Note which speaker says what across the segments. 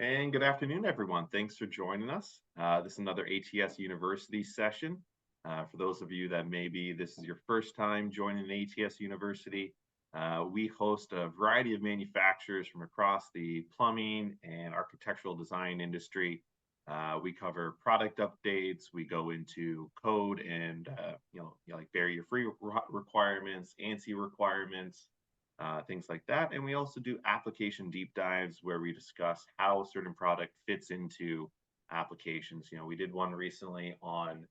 Speaker 1: And good afternoon, everyone. Thanks for joining us. This is another ATS University session. For those of you that maybe this is your first time joining an ATS University, we host a variety of manufacturers from across the plumbing and architectural design industry. We cover product updates. We go into code and like barrier-free requirements, ANSI requirements, things like that. And we also do application deep dives where we discuss how a certain product fits into applications. We did one recently on,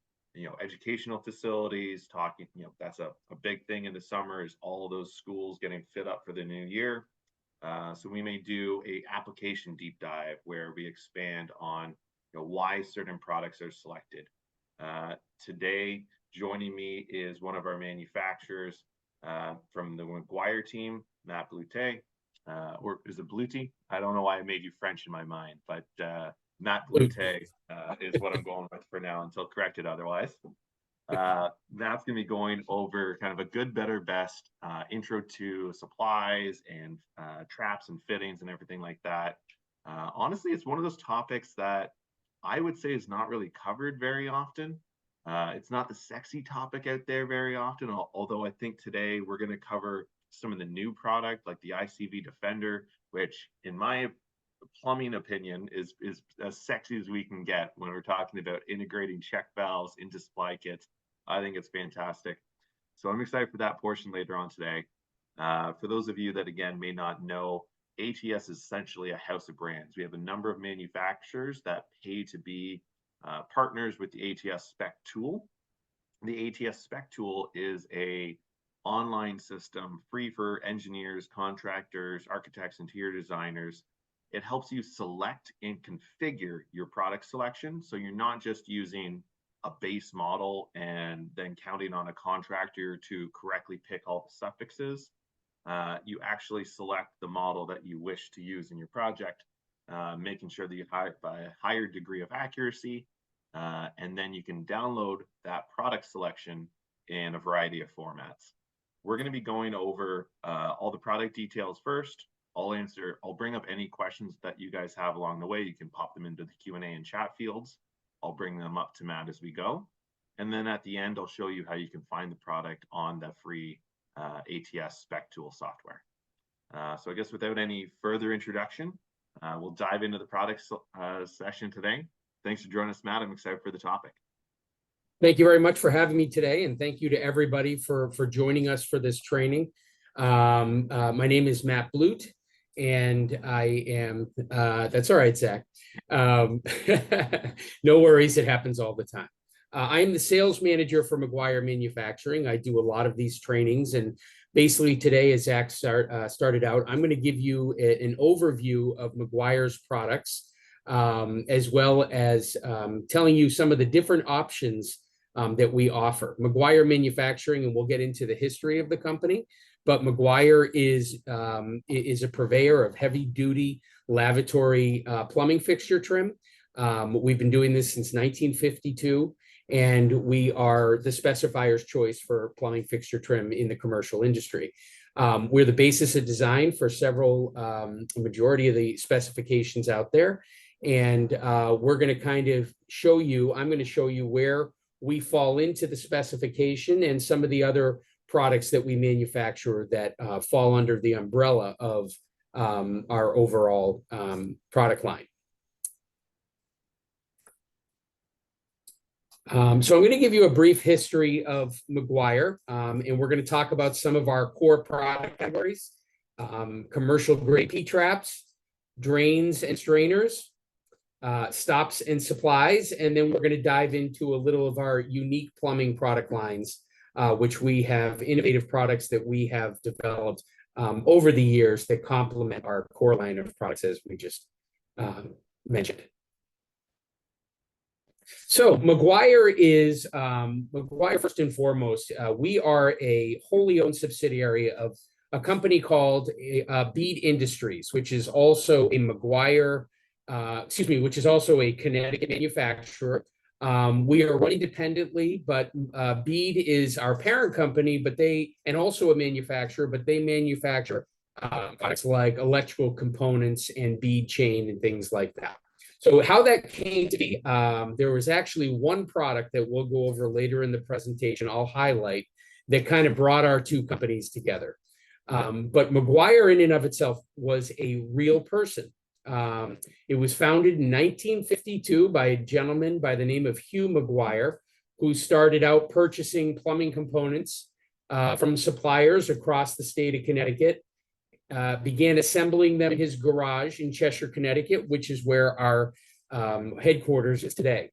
Speaker 1: educational facilities, talking, that's a big thing in the summer is all of those schools getting fit up for the new year. So we may do a application deep dive where we expand on, why certain products are selected. Today, joining me is one of our manufacturers, from the Maguire team, Matt Blute, or is it Blute? I don't know why I made you French in my mind, but Matt Blute is what I'm going with for now until corrected otherwise. Matt's going to be going over kind of a good, better, best intro to supplies and traps and fittings and everything like that. Honestly, it's one of those topics that I would say is not really covered very often. It's not the sexy topic out there very often, although I think today we're going to cover some of the new product like the ICB Defender, which in my plumbing opinion is as sexy as we can get when we're talking about integrating check valves into supply kits. I think it's fantastic. So I'm excited for that portion later on today. For those of you that, again, may not know, ATS is essentially a house of brands. We have a number of manufacturers that pay to be partners with the ATS SpecTool. The ATS SpecTool is a online system free for engineers, contractors, architects, interior designers. It helps you select and configure your product selection. So you're not just using a base model and then counting on a contractor to correctly pick all the suffixes. You actually select the model that you wish to use in your project, making sure that you have a higher degree of accuracy, and then you can download that product selection in a variety of formats. We're going to be going over all the product details first. I'll bring up any questions that you guys have along the way. You can pop them into the Q&A and chat fields. I'll bring them up to Matt as we go. And then at the end, I'll show you how you can find the product on the free ATS SpecTool software. So I guess without any further introduction, we'll dive into the product session today. Thanks for joining us, Matt. I'm excited for the topic.
Speaker 2: Thank you very much for having me today, and thank you to everybody for joining us for this training. My name is Matt Blute, and I am, that's all right, Zach. No worries, it happens all the time. I am the sales manager for Maguire Manufacturing. I do a lot of these trainings, and basically today, as Zach started out, I'm going to give you an overview of Maguire's products, as well as telling you some of the different options that we offer. Maguire Manufacturing, and we'll get into the history of the company, but Maguire is a purveyor of heavy-duty lavatory plumbing fixture trim. We've been doing this since 1952. And we are the specifier's choice for plumbing fixture trim in the commercial industry. We're the basis of design for several, majority of the specifications out there. And we're going to kind of show you, I'm going to show you where we fall into the specification and some of the other products that we manufacture that fall under the umbrella of our overall product line. So I'm going to give you a brief history of Maguire, and we're going to talk about some of our core product categories, commercial grade P-traps, drains and strainers, stops and supplies, and then we're going to dive into a little of our unique plumbing product lines, which we have innovative products that we have developed over the years that complement our core line of products, as we just mentioned. So Maguire is, Maguire, first and foremost, we are a wholly owned subsidiary of a company called Bead Industries, which is also a Maguire, which is also a Connecticut manufacturer. We are run independently, but Bead is our parent company, and also a manufacturer, but they manufacture products like electrical components and bead chain and things like that. So how that came to be, there was actually one product that we'll go over later in the presentation, I'll highlight, that kind of brought our two companies together. But Maguire in and of itself was a real person. It was founded in 1952 by a gentleman by the name of Hugh Maguire, who started out purchasing plumbing components from suppliers across the state of Connecticut, began assembling them in his garage in Cheshire, Connecticut, which is where our headquarters is today.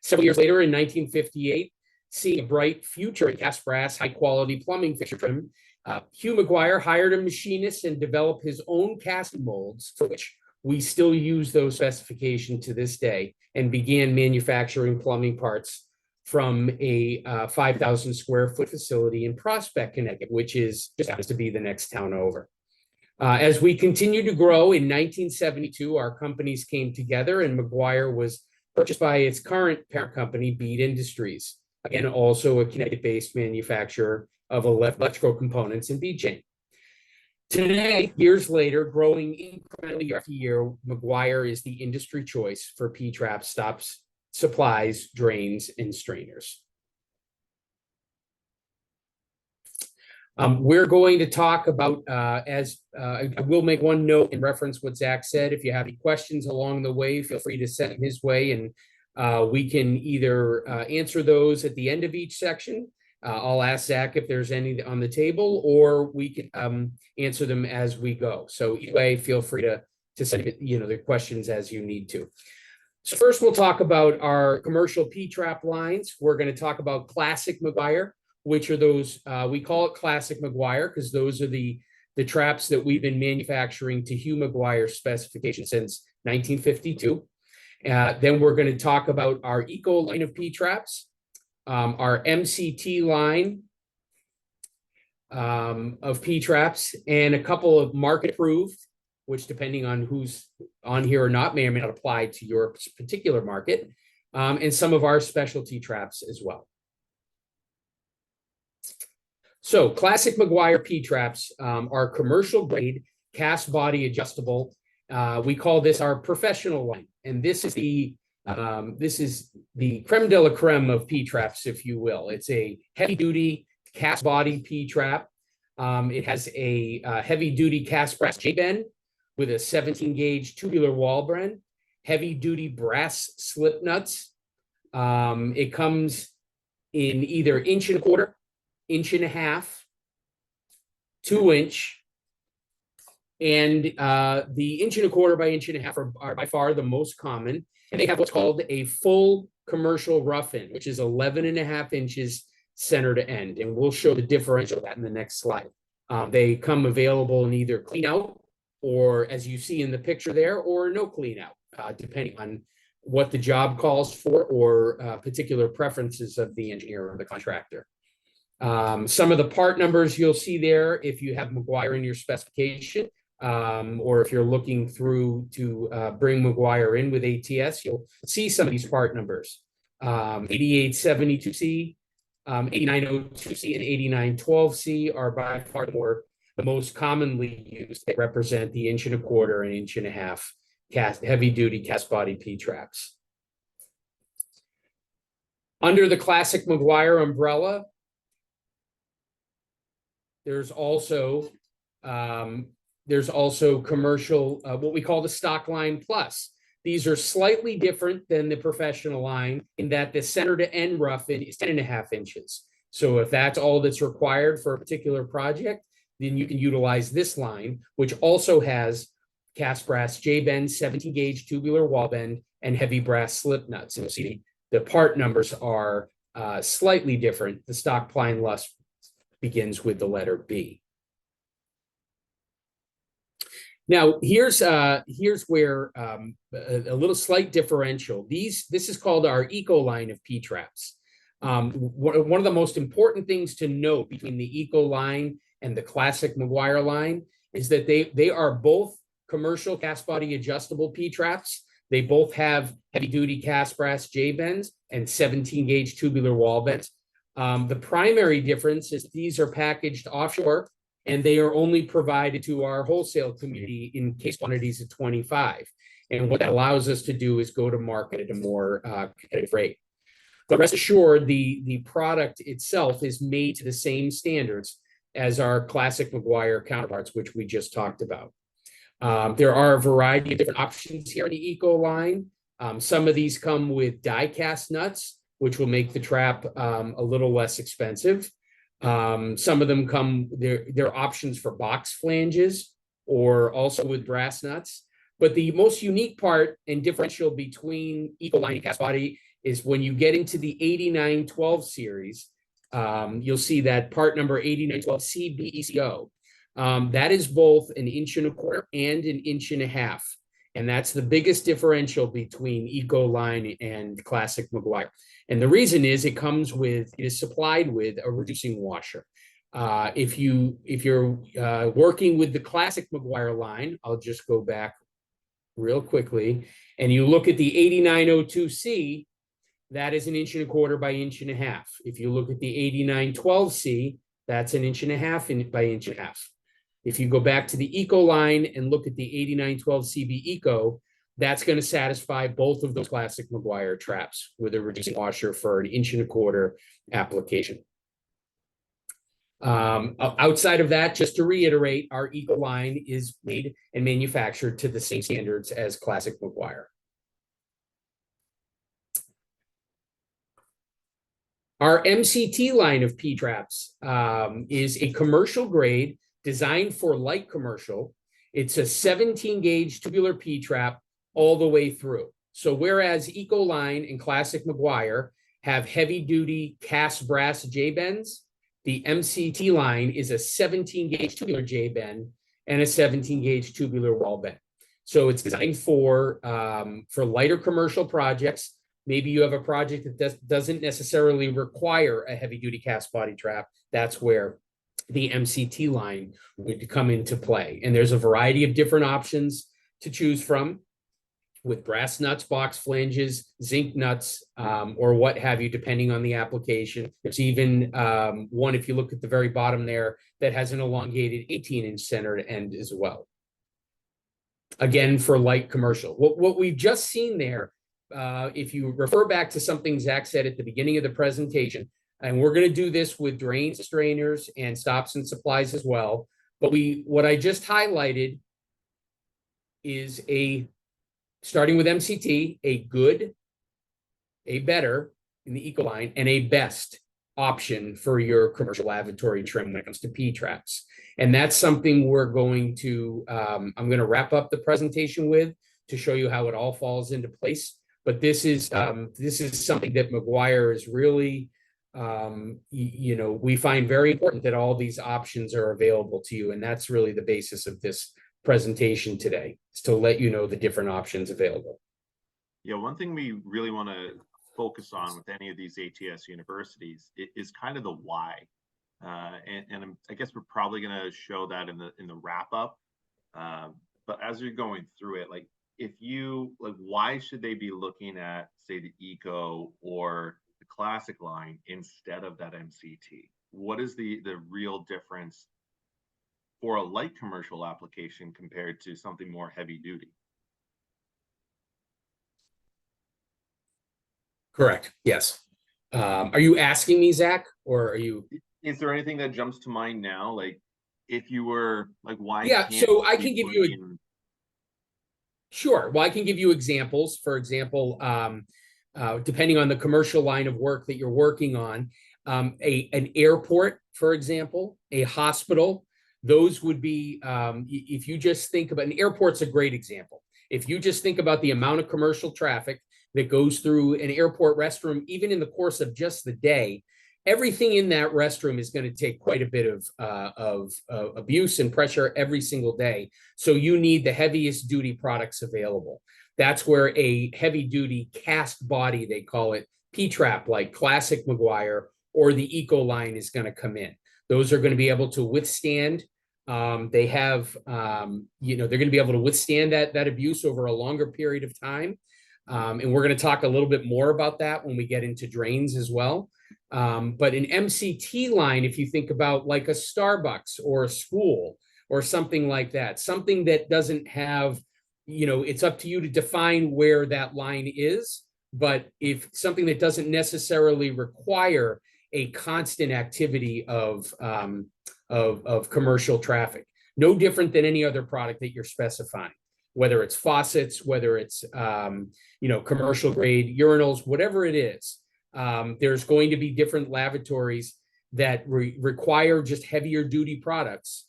Speaker 2: Several years later, in 1958, seeing a bright future in cast brass, high-quality plumbing fixture trim, Hugh Maguire hired a machinist and developed his own casting molds, for which we still use those specifications to this day, and began manufacturing plumbing parts from a 5,000 square foot facility in Prospect, Connecticut, which is just happens to be the next town over. As we continued to grow in 1972, our companies came together and Maguire was purchased by its current parent company, Bead Industries, again, also a Connecticut-based manufacturer of electrical components and bead chain. Today, years later, growing incrementally year after year, Maguire is the industry choice for P-trap stops, supplies, drains, and strainers. We're going to talk about, I will make one note and reference what Zach said. If you have any questions along the way, feel free to send them his way, and we can either answer those at the end of each section. I'll ask Zach if there's any on the table, or we can answer them as we go. So either way, feel free to send the questions as you need to. So first, we'll talk about our commercial P-trap lines. We're going to talk about Classic Maguire, which are those we call it Classic Maguire because those are the traps that we've been manufacturing to Hugh Maguire specification since 1952. Then we're going to talk about our Eco line of P-traps. Our MCT line of P-traps, and a couple of market approved, which depending on who's on here or not, may or may not apply to your particular market, and some of our specialty traps as well. So Classic Maguire P-traps are commercial grade, cast body adjustable. We call this our professional line, and this is the creme de la creme of P-traps, if you will. It's a heavy-duty cast body P-trap. It has a heavy-duty cast brass J-bend with a 17-gauge tubular wall bend, heavy-duty brass slip nuts. It comes in either 1.25 inch, 1.5 inch, 2 inch, and the 1.25 inch by 1.5 inch are by far the most common. And they have what's called a full commercial rough-in, which is 11.5 inches center to end. And we'll show the differential of that in the next slide. They come available in either clean out, or as you see in the picture there, or no clean out, depending on what the job calls for or particular preferences of the engineer or the contractor. Some of the part numbers you'll see there if you have Maguire in your specification. Or if you're looking through to bring Maguire in with ATS, you'll see some of these part numbers. 8872C, 8902C, and 8912C are by far the most commonly used. They represent the 1.25 inch and 1.5 inch heavy-duty cast body P-traps. Under the Classic Maguire umbrella, there's also commercial, what we call the stock line plus. These are slightly different than the professional line in that the center to end rough-in is 10.5 inches. So if that's all that's required for a particular project, then you can utilize this line, which also has cast brass J-bend, 17-gauge tubular wall bend, and heavy brass slip nuts. And see, the part numbers are slightly different. The stock line plus begins with the letter B. Now, here's where a little slight differential. This is called our Eco line of P-traps. One of the most important things to note between the Eco line and the Classic Maguire line is that they are both commercial cast body adjustable P-traps. They both have heavy-duty cast brass J-bends and 17-gauge tubular wall bends. The primary difference is these are packaged offshore and they are only provided to our wholesale community in case quantities of 25. And what that allows us to do is go to market at a more competitive rate. But rest assured, the product itself is made to the same standards as our classic Maguire counterparts, which we just talked about. There are a variety of different options here in the Eco line. Some of these come with die-cast nuts, which will make the trap a little less expensive. Some of them come, they're options for box flanges or also with brass nuts. But the most unique part and differential between Eco line and cast body is when you get into the 8912 series, you'll see that part number 8912 CBECO. That is both an 1.25 inches and an 1.5 inches. And that's the biggest differential between Eco line and classic Maguire. And the reason is it is supplied with a reducing washer. If you're working with the classic Maguire line, I'll just go back real quickly, and you look at the 8902C, that is an 1.25 inches by 1.5 inches. If you look at the 8912C, that's an 1.5 inches by 1.5 inches. If you go back to the Eco line and look at the 8912 CB Eco, that's going to satisfy both of those classic Maguire traps with a reducing washer for an 1.25 inch application. Outside of that, just to reiterate, our Eco line is made and manufactured to the same standards as classic Maguire. Our MCT line of P-traps is a commercial grade designed for light commercial. It's a 17 gauge tubular P-trap all the way through. So whereas Eco line and classic Maguire have heavy duty cast brass J-bends, the MCT line is a 17 gauge tubular J-bend and a 17 gauge tubular wall bend. So it's designed for lighter commercial projects. Maybe you have a project that doesn't necessarily require a heavy duty cast body trap. That's where the MCT line would come into play. And there's a variety of different options to choose from with brass nuts, box flanges, zinc nuts, or what have you, depending on the application. There's even one, if you look at the very bottom there, that has an elongated 18-inch centered end as well. Again, for light commercial. What we've just seen there, if you refer back to something Zach said at the beginning of the presentation, and we're going to do this with drains, strainers, and stops and supplies as well. But what I just highlighted is starting with MCT, a good, a better in the Eco line, and a best option for your commercial lavatory trim when it comes to P-traps. And that's something we're going to, I'm going to wrap up the presentation with to show you how it all falls into place. But this is something that Maguire is really, we find very important that all these options are available to you. And that's really the basis of this presentation today, is to let you know the different options available.
Speaker 1: Yeah, one thing we really want to focus on with any of these ATS universities is kind of the why. And I guess we're probably going to show that in the wrap up. But as you're going through it, like why should they be looking at, say, the Eco or the classic line instead of that MCT? What is the real difference for a light commercial application compared to something more heavy duty?
Speaker 2: Correct. Yes. Are you asking me, Zach, or are you?
Speaker 1: Is there anything that jumps to mind now? Like, if you were like, why?
Speaker 2: Yeah. So I can give you. Sure. Well, I can give you examples. For example, depending on the commercial line of work that you're working on, an airport, for example, a hospital. Those would be, if you just think about, an airport's a great example. If you just think about the amount of commercial traffic that goes through an airport restroom, even in the course of just the day, everything in that restroom is going to take quite a bit of abuse and pressure every single day. So you need the heaviest duty products available. That's where a heavy duty cast body, they call it, P-trap, like classic Maguire or the Eco line, is going to come in. Those are going to be able to withstand. They have, they're going to be able to withstand that abuse over a longer period of time. And we're going to talk a little bit more about that when we get into drains as well. But an MCT line, if you think about like a Starbucks or a school or something like that, something that doesn't have, it's up to you to define where that line is. But if something that doesn't necessarily require a constant activity of commercial traffic, no different than any other product that you're specifying, whether it's faucets, whether it's commercial grade urinals, whatever it is. There's going to be different lavatories that require just heavier duty products,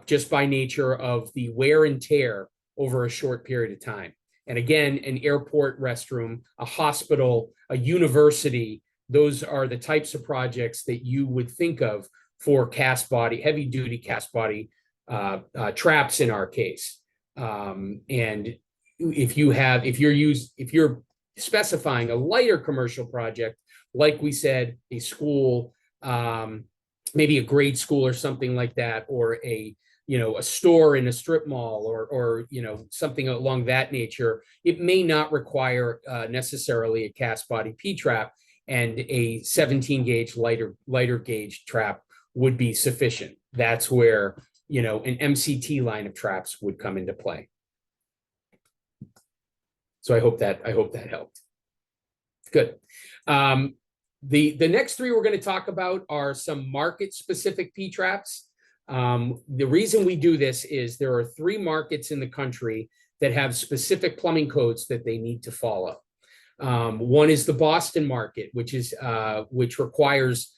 Speaker 2: just by nature of the wear and tear over a short period of time. And again, an airport restroom, a hospital, a university, those are the types of projects that you would think of for cast body, heavy duty cast body traps in our case. And if you're specifying a lighter commercial project, like we said, a school, maybe a grade school or something like that, or a store in a strip mall, or something along that nature, it may not require necessarily a cast body P-trap, and a 17 gauge lighter gauge trap would be sufficient. That's where an MCT line of traps would come into play. So I hope that helped. Good. The next three we're going to talk about are some market specific P-traps. The reason we do this is there are 3 markets in the country that have specific plumbing codes that they need to follow. One is the Boston market, which requires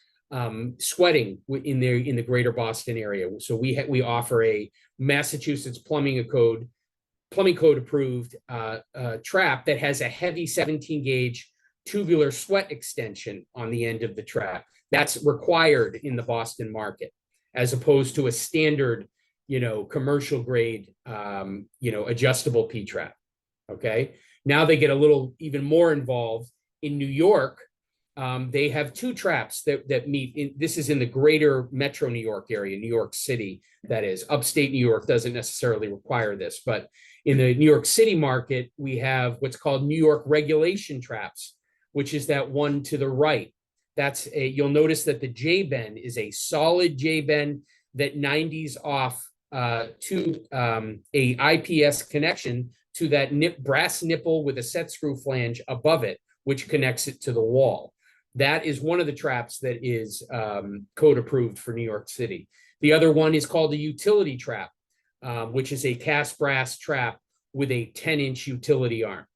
Speaker 2: sweating in the greater Boston area. So we offer a Massachusetts plumbing code approved trap that has a heavy 17 gauge tubular sweat extension on the end of the trap. That's required in the Boston market, as opposed to a standard, commercial grade, adjustable P-trap. Okay. Now they get a little even more involved. In New York, they have 2 traps that meet. This is in the greater metro New York area, New York City, that is. Upstate New York doesn't necessarily require this, but in the New York City market, we have what's called New York regulation traps, which is that one to the right. You'll notice that the J-bend is a solid J-bend that 90s off to a IPS connection to that brass nipple with a set screw flange above it, which connects it to the wall. That is one of the traps that is code approved for New York City. The other one is called a utility trap, which is a cast brass trap with a 10-inch utility arm.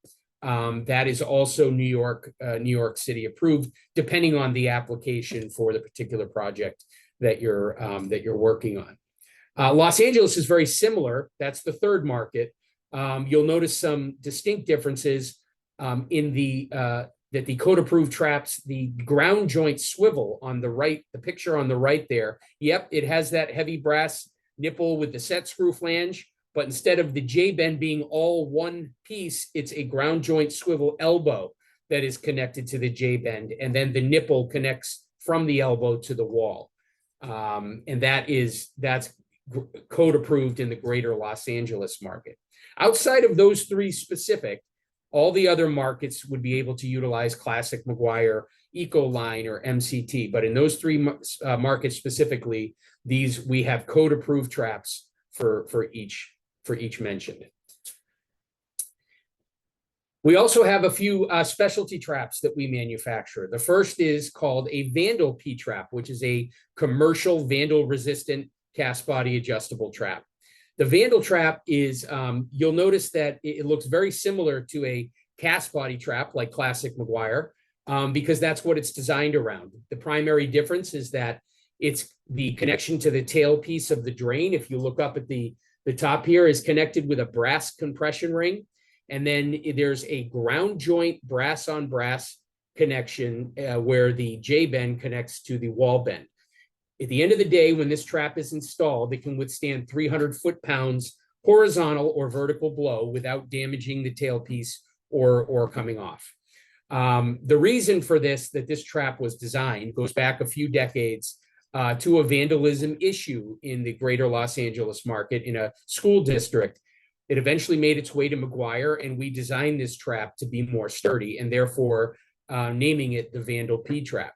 Speaker 2: That is also New York City approved, depending on the application for the particular project that you're working on. Los Angeles is very similar. That's the 3rd market. You'll notice some distinct differences in that the code approved traps, the ground joint swivel on the right, the picture on the right there. Yep, it has that heavy brass nipple with the set screw flange, but instead of the J-bend being all one piece, it's a ground joint swivel elbow that is connected to the J-bend, and then the nipple connects from the elbow to the wall. And that's code approved in the greater Los Angeles market. Outside of those 3 specific, all the other markets would be able to utilize classic Maguire, Ecoline, or MCT. But in those 3 markets specifically, we have code approved traps for each mentioned. We also have a few specialty traps that we manufacture. The first is called a Vandal P-trap, which is a commercial vandal resistant cast body adjustable trap. The Vandal trap is, you'll notice that it looks very similar to a cast body trap like classic Maguire, because that's what it's designed around. The primary difference is that it's the connection to the tailpiece of the drain. If you look up at the top here, is connected with a brass compression ring. And then there's a ground joint brass on brass connection where the J-bend connects to the wall bend. At the end of the day, when this trap is installed, it can withstand 300 foot-pounds horizontal or vertical blow without damaging the tailpiece or coming off. The reason for this trap was designed goes back a few decades to a vandalism issue in the greater Los Angeles market in a school district. It eventually made its way to Maguire, and we designed this trap to be more sturdy, and therefore naming it the Vandal P-trap.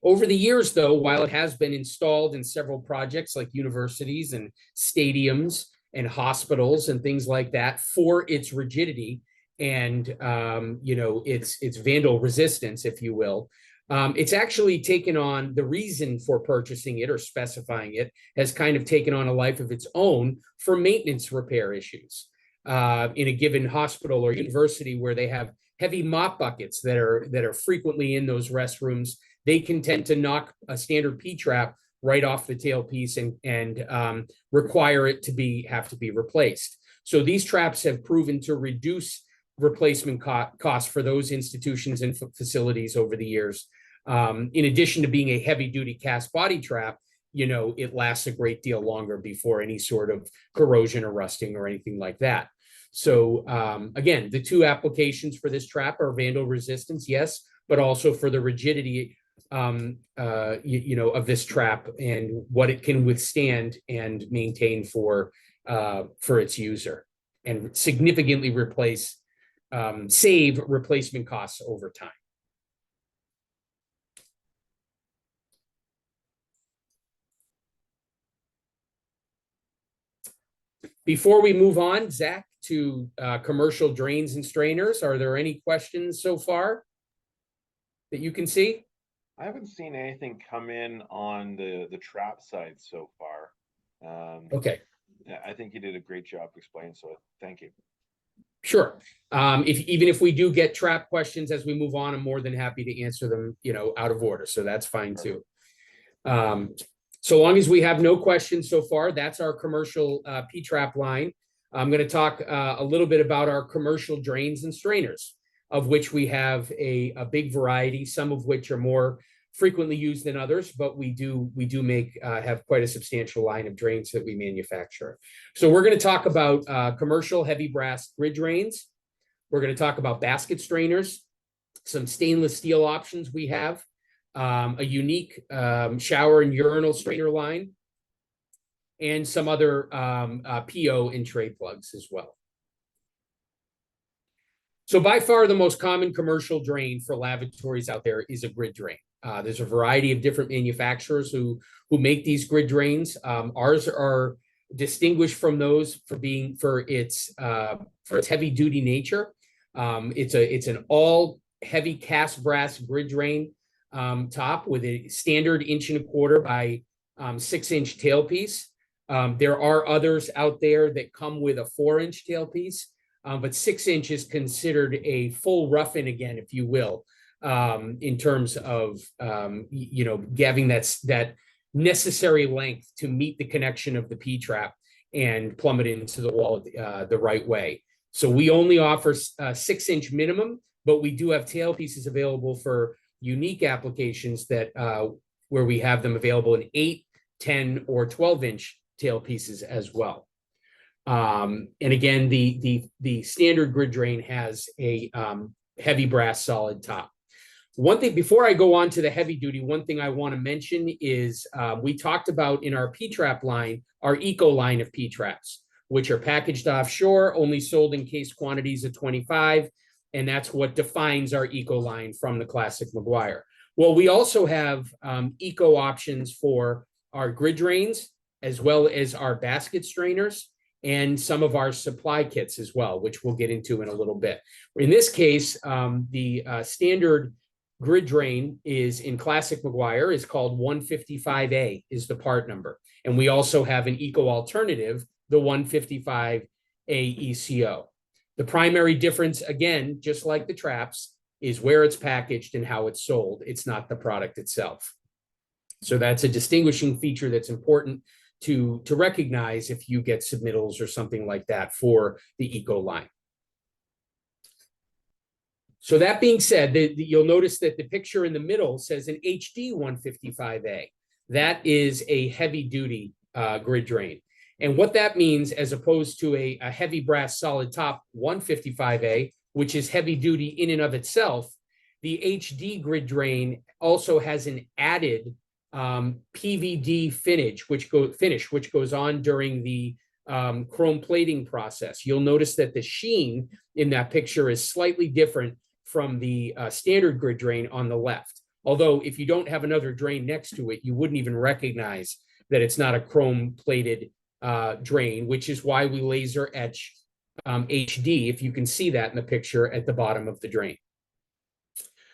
Speaker 2: Over the years, though, while it has been installed in several projects like universities and stadiums and hospitals and things like that for its rigidity and its vandal resistance, if you will, it's actually taken on the reason for purchasing it or specifying it has kind of taken on a life of its own for maintenance repair issues in a given hospital or university where they have heavy mop buckets that are frequently in those restrooms. They can tend to knock a standard P-trap right off the tailpiece and require it to have to be replaced. So these traps have proven to reduce replacement costs for those institutions and facilities over the years. In addition to being a heavy-duty cast body trap, it lasts a great deal longer before any sort of corrosion or rusting or anything like that. So again, the two applications for this trap are vandal resistance, yes, but also for the rigidity of this trap and what it can withstand and maintain for its user, and significantly save replacement costs over time. Before we move on, Zach, to commercial drains and strainers, are there any questions so far that you can see?
Speaker 1: I haven't seen anything come in on the trap side so far.
Speaker 2: Okay.
Speaker 1: I think you did a great job explaining, so thank you.
Speaker 2: Sure. Even if we do get trap questions as we move on, I'm more than happy to answer them, out of order. So that's fine too. So long as we have no questions so far, that's our commercial P-trap line. I'm going to talk a little bit about our commercial drains and strainers, of which we have a big variety, some of which are more frequently used than others, but we do have quite a substantial line of drains that we manufacture. So we're going to talk about commercial heavy brass grid drains. We're going to talk about basket strainers, some stainless steel options we have, a unique shower and urinal strainer line, and some other PO and tray plugs as well. So by far the most common commercial drain for lavatories out there is a grid drain. There's a variety of different manufacturers who make these grid drains. Ours are distinguished from those for its heavy duty nature. It's an all heavy cast brass grid drain top with a standard 1.25 by 6-inch tailpiece. There are others out there that come with a 4-inch tailpiece, but 6 inch is considered a full rough-in again, if you will, in terms of having that necessary length to meet the connection of the P-trap and plummet into the wall the right way. So we only offer 6-inch minimum, but we do have tailpieces available for unique applications that where we have them available in 8, 10, or 12-inch tailpieces as well. And again, the standard grid drain has a heavy brass solid top. One thing, before I go on to the heavy duty, one thing I want to mention is we talked about in our P-trap line, our eco line of P-traps, which are packaged offshore, only sold in case quantities of 25. And that's what defines our eco line from the classic Maguire. Well, we also have eco options for our grid drains, as well as our basket strainers, and some of our supply kits as well, which we'll get into in a little bit. In this case, the standard grid drain is in classic Maguire is called 155A is the part number. And we also have an eco alternative, the 155A ECO. The primary difference, again, just like the traps, is where it's packaged and how it's sold. It's not the product itself. So that's a distinguishing feature that's important to recognize if you get submittals or something like that for the eco line. So that being said, you'll notice that the picture in the middle says an HD 155A. That is a heavy duty grid drain. And what that means, as opposed to a heavy brass solid top 155A, which is heavy duty in and of itself, the HD grid drain also has an added PVD finish, which goes on during the chrome plating process. You'll notice that the sheen in that picture is slightly different from the standard grid drain on the left. Although if you don't have another drain next to it, you wouldn't even recognize that it's not a chrome plated drain, which is why we laser etch HD, if you can see that in the picture at the bottom of the drain.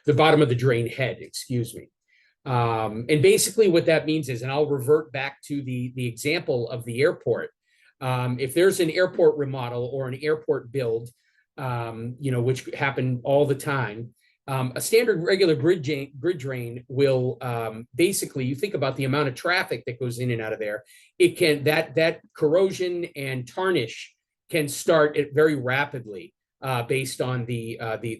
Speaker 2: The bottom of the drain head, excuse me. And basically what that means is, and I'll revert back to the example of the airport. If there's an airport remodel or an airport build, which happen all the time, a standard regular grid drain will basically, you think about the amount of traffic that goes in and out of there, it can, that corrosion and tarnish can start it very rapidly based on the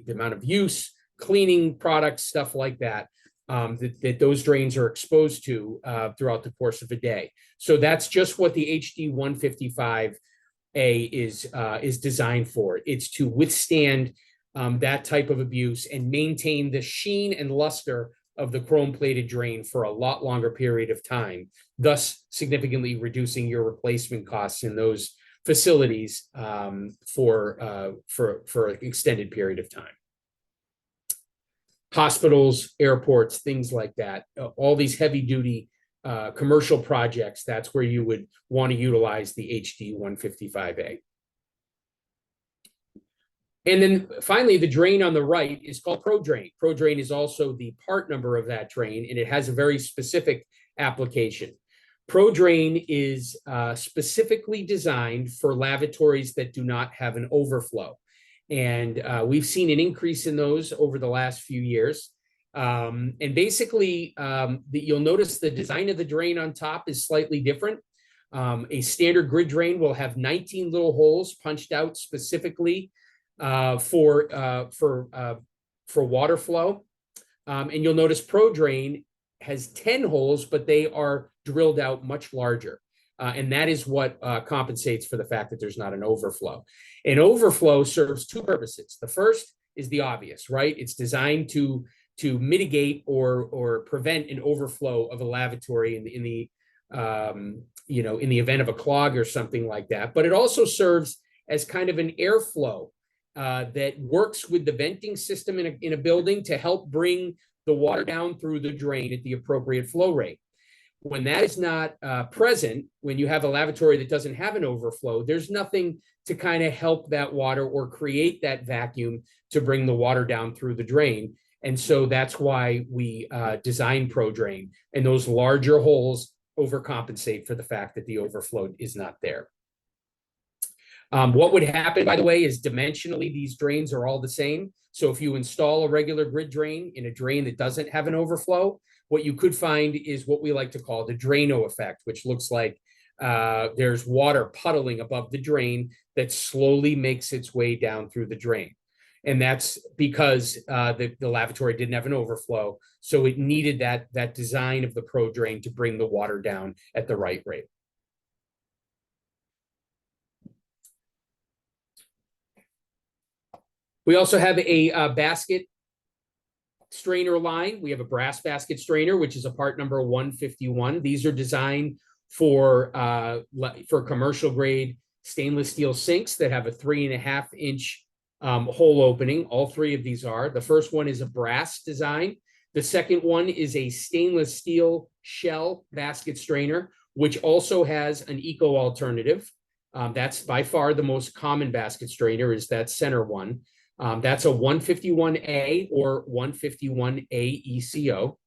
Speaker 2: amount of use, cleaning products, stuff like that. That those drains are exposed to throughout the course of a day. So that's just what the HD 155A is designed for. It's to withstand that type of abuse and maintain the sheen and luster of the chrome-plated drain for a lot longer period of time, thus significantly reducing your replacement costs in those facilities for an extended period of time. Hospitals, airports, things like that, all these heavy duty commercial projects, that's where you would want to utilize the HD 155A. And then finally, the drain on the right is called PRWrap. PRWrap is also the part number of that drain, and it has a very specific application. PRWrap is specifically designed for lavatories that do not have an overflow. And we've seen an increase in those over the last few years. And basically, you'll notice the design of the drain on top is slightly different. A standard grid drain will have 19 little holes punched out specifically for water flow. And you'll notice PRWrap has 10 holes, but they are drilled out much larger. And that is what compensates for the fact that there's not an overflow. An overflow serves two purposes. The first is the obvious, right? It's designed to mitigate or prevent an overflow of a lavatory in the event of a clog or something like that. But it also serves as kind of an airflow that works with the venting system in a building to help bring the water down through the drain at the appropriate flow rate. When that is not present, when you have a lavatory that doesn't have an overflow, there's nothing to kind of help that water or create that vacuum to bring the water down through the drain. And so that's why we design PRWrap, and those larger holes overcompensate for the fact that the overflow is not there. What would happen, by the way, is dimensionally, these drains are all the same. So if you install a regular grid drain in a drain that doesn't have an overflow, what you could find is what we like to call the Drano effect, which looks like there's water puddling above the drain that slowly makes its way down through the drain. And that's because the lavatory didn't have an overflow. So it needed that design of the PRWrap to bring the water down at the right rate. We also have a basket strainer line. We have a brass basket strainer, which is a part number 151. These are designed for commercial grade stainless steel sinks that have a 3.5-inch hole opening. All three of these are. The first one is a brass design. The second one is a stainless steel shell basket strainer, which also has an eco alternative. That's by far the most common basket strainer, is that center one. That's a 151A or 151A ECO.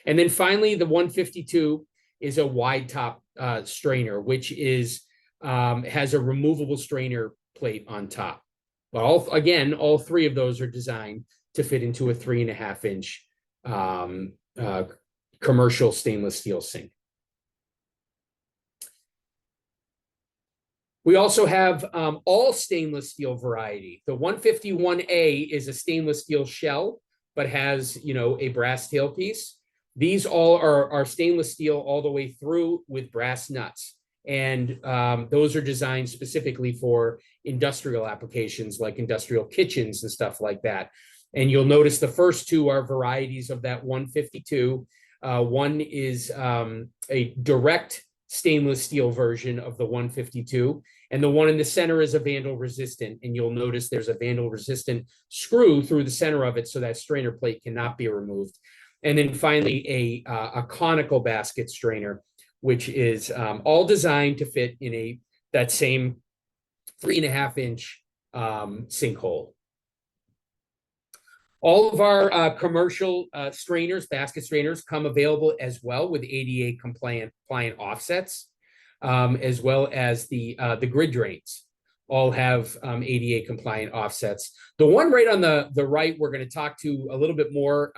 Speaker 2: And then finally, the 152 is a wide top strainer, which is has a removable strainer plate on top. But all three of those are designed to fit into a 3.5-inch commercial stainless steel sink. We also have all stainless steel variety. The 151A is a stainless steel shell, but has, a brass tailpiece. These all are stainless steel all the way through with brass nuts. And those are designed specifically for industrial applications like industrial kitchens and stuff like that. And you'll notice the first two are varieties of that 152. One is a direct stainless steel version of the 152. And the one in the center is a vandal resistant. And you'll notice there's a vandal resistant screw through the center of it so that strainer plate cannot be removed. And then finally, a conical basket strainer, which is all designed to fit in that same 3.5-inch sinkhole. All of our commercial strainers, basket strainers, come available as well with ADA compliant offsets, as well as the grid drains. All have ADA compliant offsets. The one right on the right, we're going to talk to a little bit more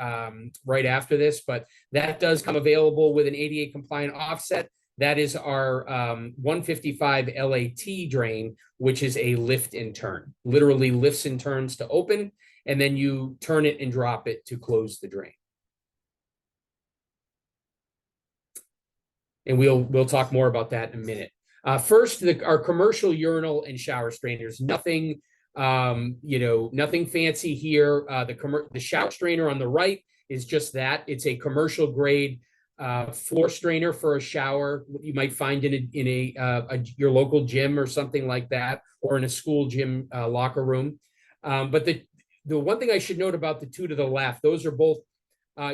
Speaker 2: right after this, but that does come available with an ADA compliant offset. That is our 155 LAT drain, which is a lift and turn, literally lifts and turns to open, and then you turn it and drop it to close the drain. And we'll talk more about that in a minute. First, our commercial urinal and shower strainers. Nothing, nothing fancy here. The shower strainer on the right is just that. It's a commercial grade floor strainer for a shower. You might find in your local gym or something like that, or in a school gym locker room. But the one thing I should note about the two to the left, those are both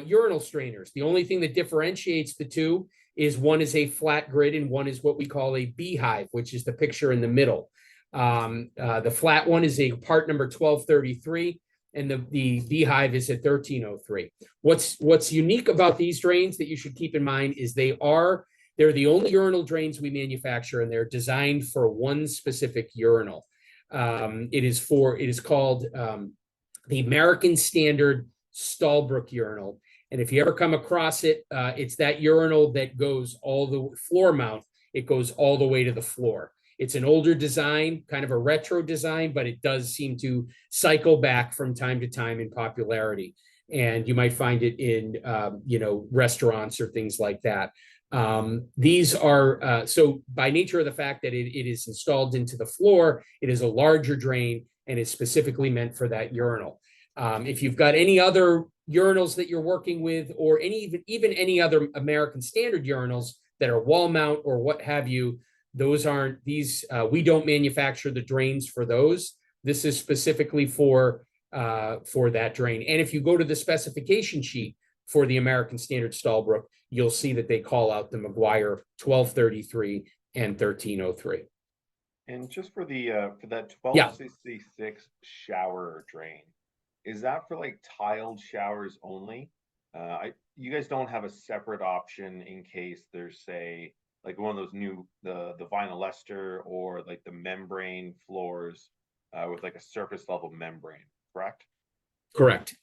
Speaker 2: urinal strainers. The only thing that differentiates the two is one is a flat grid and one is what we call a beehive, which is the picture in the middle. The flat one is a part number 1233, and the beehive is at 1303. What's unique about these drains that you should keep in mind is they're the only urinal drains we manufacture, and they're designed for one specific urinal. It is called the American Standard Stallbrook urinal. And if you ever come across it, it's that urinal that goes all the floor mount. It goes all the way to the floor. It's an older design, kind of a retro design, but it does seem to cycle back from time to time in popularity. And you might find it in, restaurants or things like that. These are, so by nature of the fact that it is installed into the floor, it is a larger drain and is specifically meant for that urinal. If you've got any other urinals that you're working with, or even any other American Standard urinals that are wall mount or what have you, those aren't these. We don't manufacture the drains for those. This is specifically for that drain. And if you go to the specification sheet for the American Standard Stallbrook, you'll see that they call out the Maguire 1233 and 1303.
Speaker 1: And just for that 1266 shower drain, is that for like tiled showers only? You guys don't have a separate option in case there's, say, like one of those new the vinyl ester or like the membrane floors with like a surface level membrane, correct?
Speaker 2: Correct.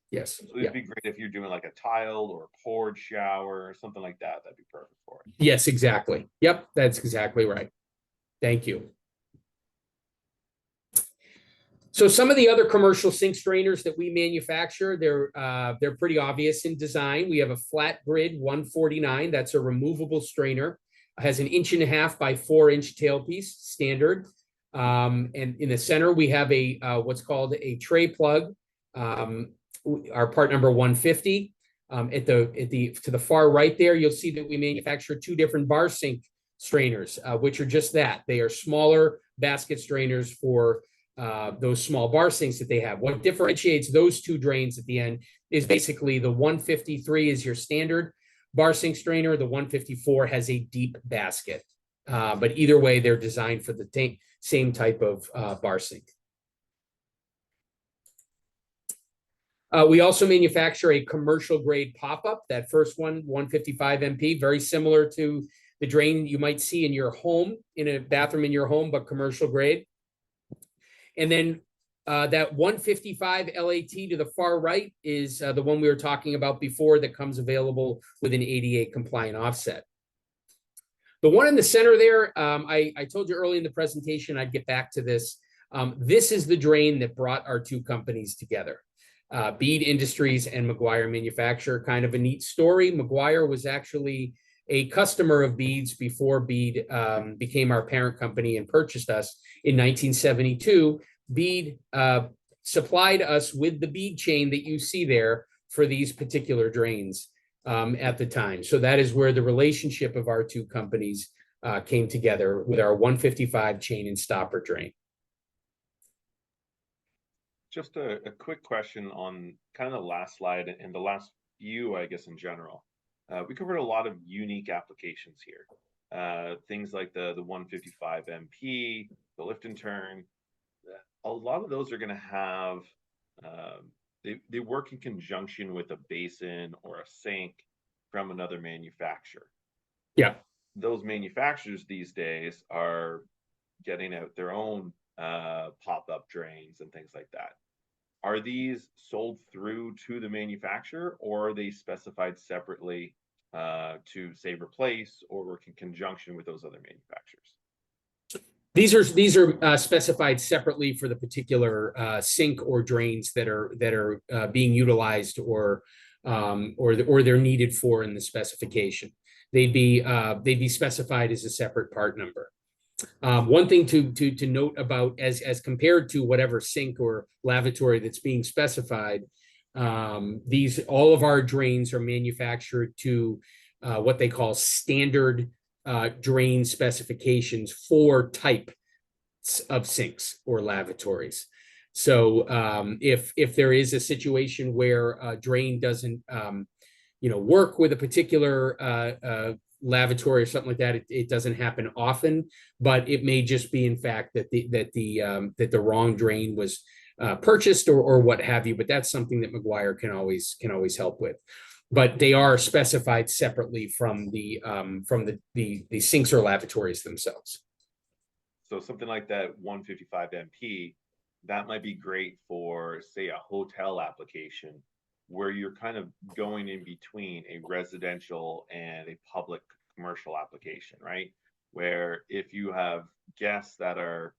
Speaker 2: Yes.
Speaker 1: So it'd be great if you're doing like a tiled or poured shower or something like that. That'd be perfect for it.
Speaker 2: Yes, exactly. Yep, that's exactly right. Thank you. So some of the other commercial sink strainers that we manufacture, they're pretty obvious in design. We have a flat grid 149. That's a removable strainer. It has an 1.5 by 4-inch tailpiece, standard. And in the center, we have a what's called a tray plug, our part number 150. To the far right there, you'll see that we manufacture 2 different bar sink strainers, which are just that. They are smaller basket strainers for those small bar sinks that they have. What differentiates those 2 drains at the end is basically the 153 is your standard bar sink strainer. The 154 has a deep basket. But either way, they're designed for the same type of bar sink. We also manufacture a commercial grade pop-up. That first one, 155 MP, very similar to the drain you might see in your home, in a bathroom in your home, but commercial grade. And then that 155 LAT to the far right is the one we were talking about before that comes available with an ADA compliant offset. The one in the center there, I told you early in the presentation, I'd get back to this. This is the drain that brought our 2 companies together. Bead Industries and Maguire Manufacturing. Kind of a neat story. Maguire was actually a customer of Bead's before Bead became our parent company and purchased us in 1972. Bead supplied us with the bead chain that you see there for these particular drains at the time. So that is where the relationship of our 2 companies came together with our 155 chain and stopper drain.
Speaker 1: Just a quick question on kind of the last slide and the last few, I guess, in general. We covered a lot of unique applications here. Things like the 155 MP, the lift and turn. A lot of those are going to have, they work in conjunction with a basin or a sink from another manufacturer.
Speaker 2: Yeah.
Speaker 1: Those manufacturers these days are getting out their own pop-up drains and things like that. Are these sold through to the manufacturer, or are they specified separately to, say, replace or work in conjunction with those other manufacturers?
Speaker 2: These are specified separately for the particular sink or drains that are being utilized or they're needed for in the specification. They'd be specified as a separate part number. One thing to note about as compared to whatever sink or lavatory that's being specified, all of our drains are manufactured to what they call standard drain specifications for type of sinks or lavatories. So if there is a situation where a drain doesn't work with a particular lavatory or something like that, it doesn't happen often, but it may just be in fact that the wrong drain was purchased or what have you. But that's something that Maguire can always help with. But they are specified separately from the sinks or lavatories themselves.
Speaker 1: So something like that 155 MP, that might be great for, say, a hotel application where you're kind of going in between a residential and a public commercial application, right? Where if you have guests that are,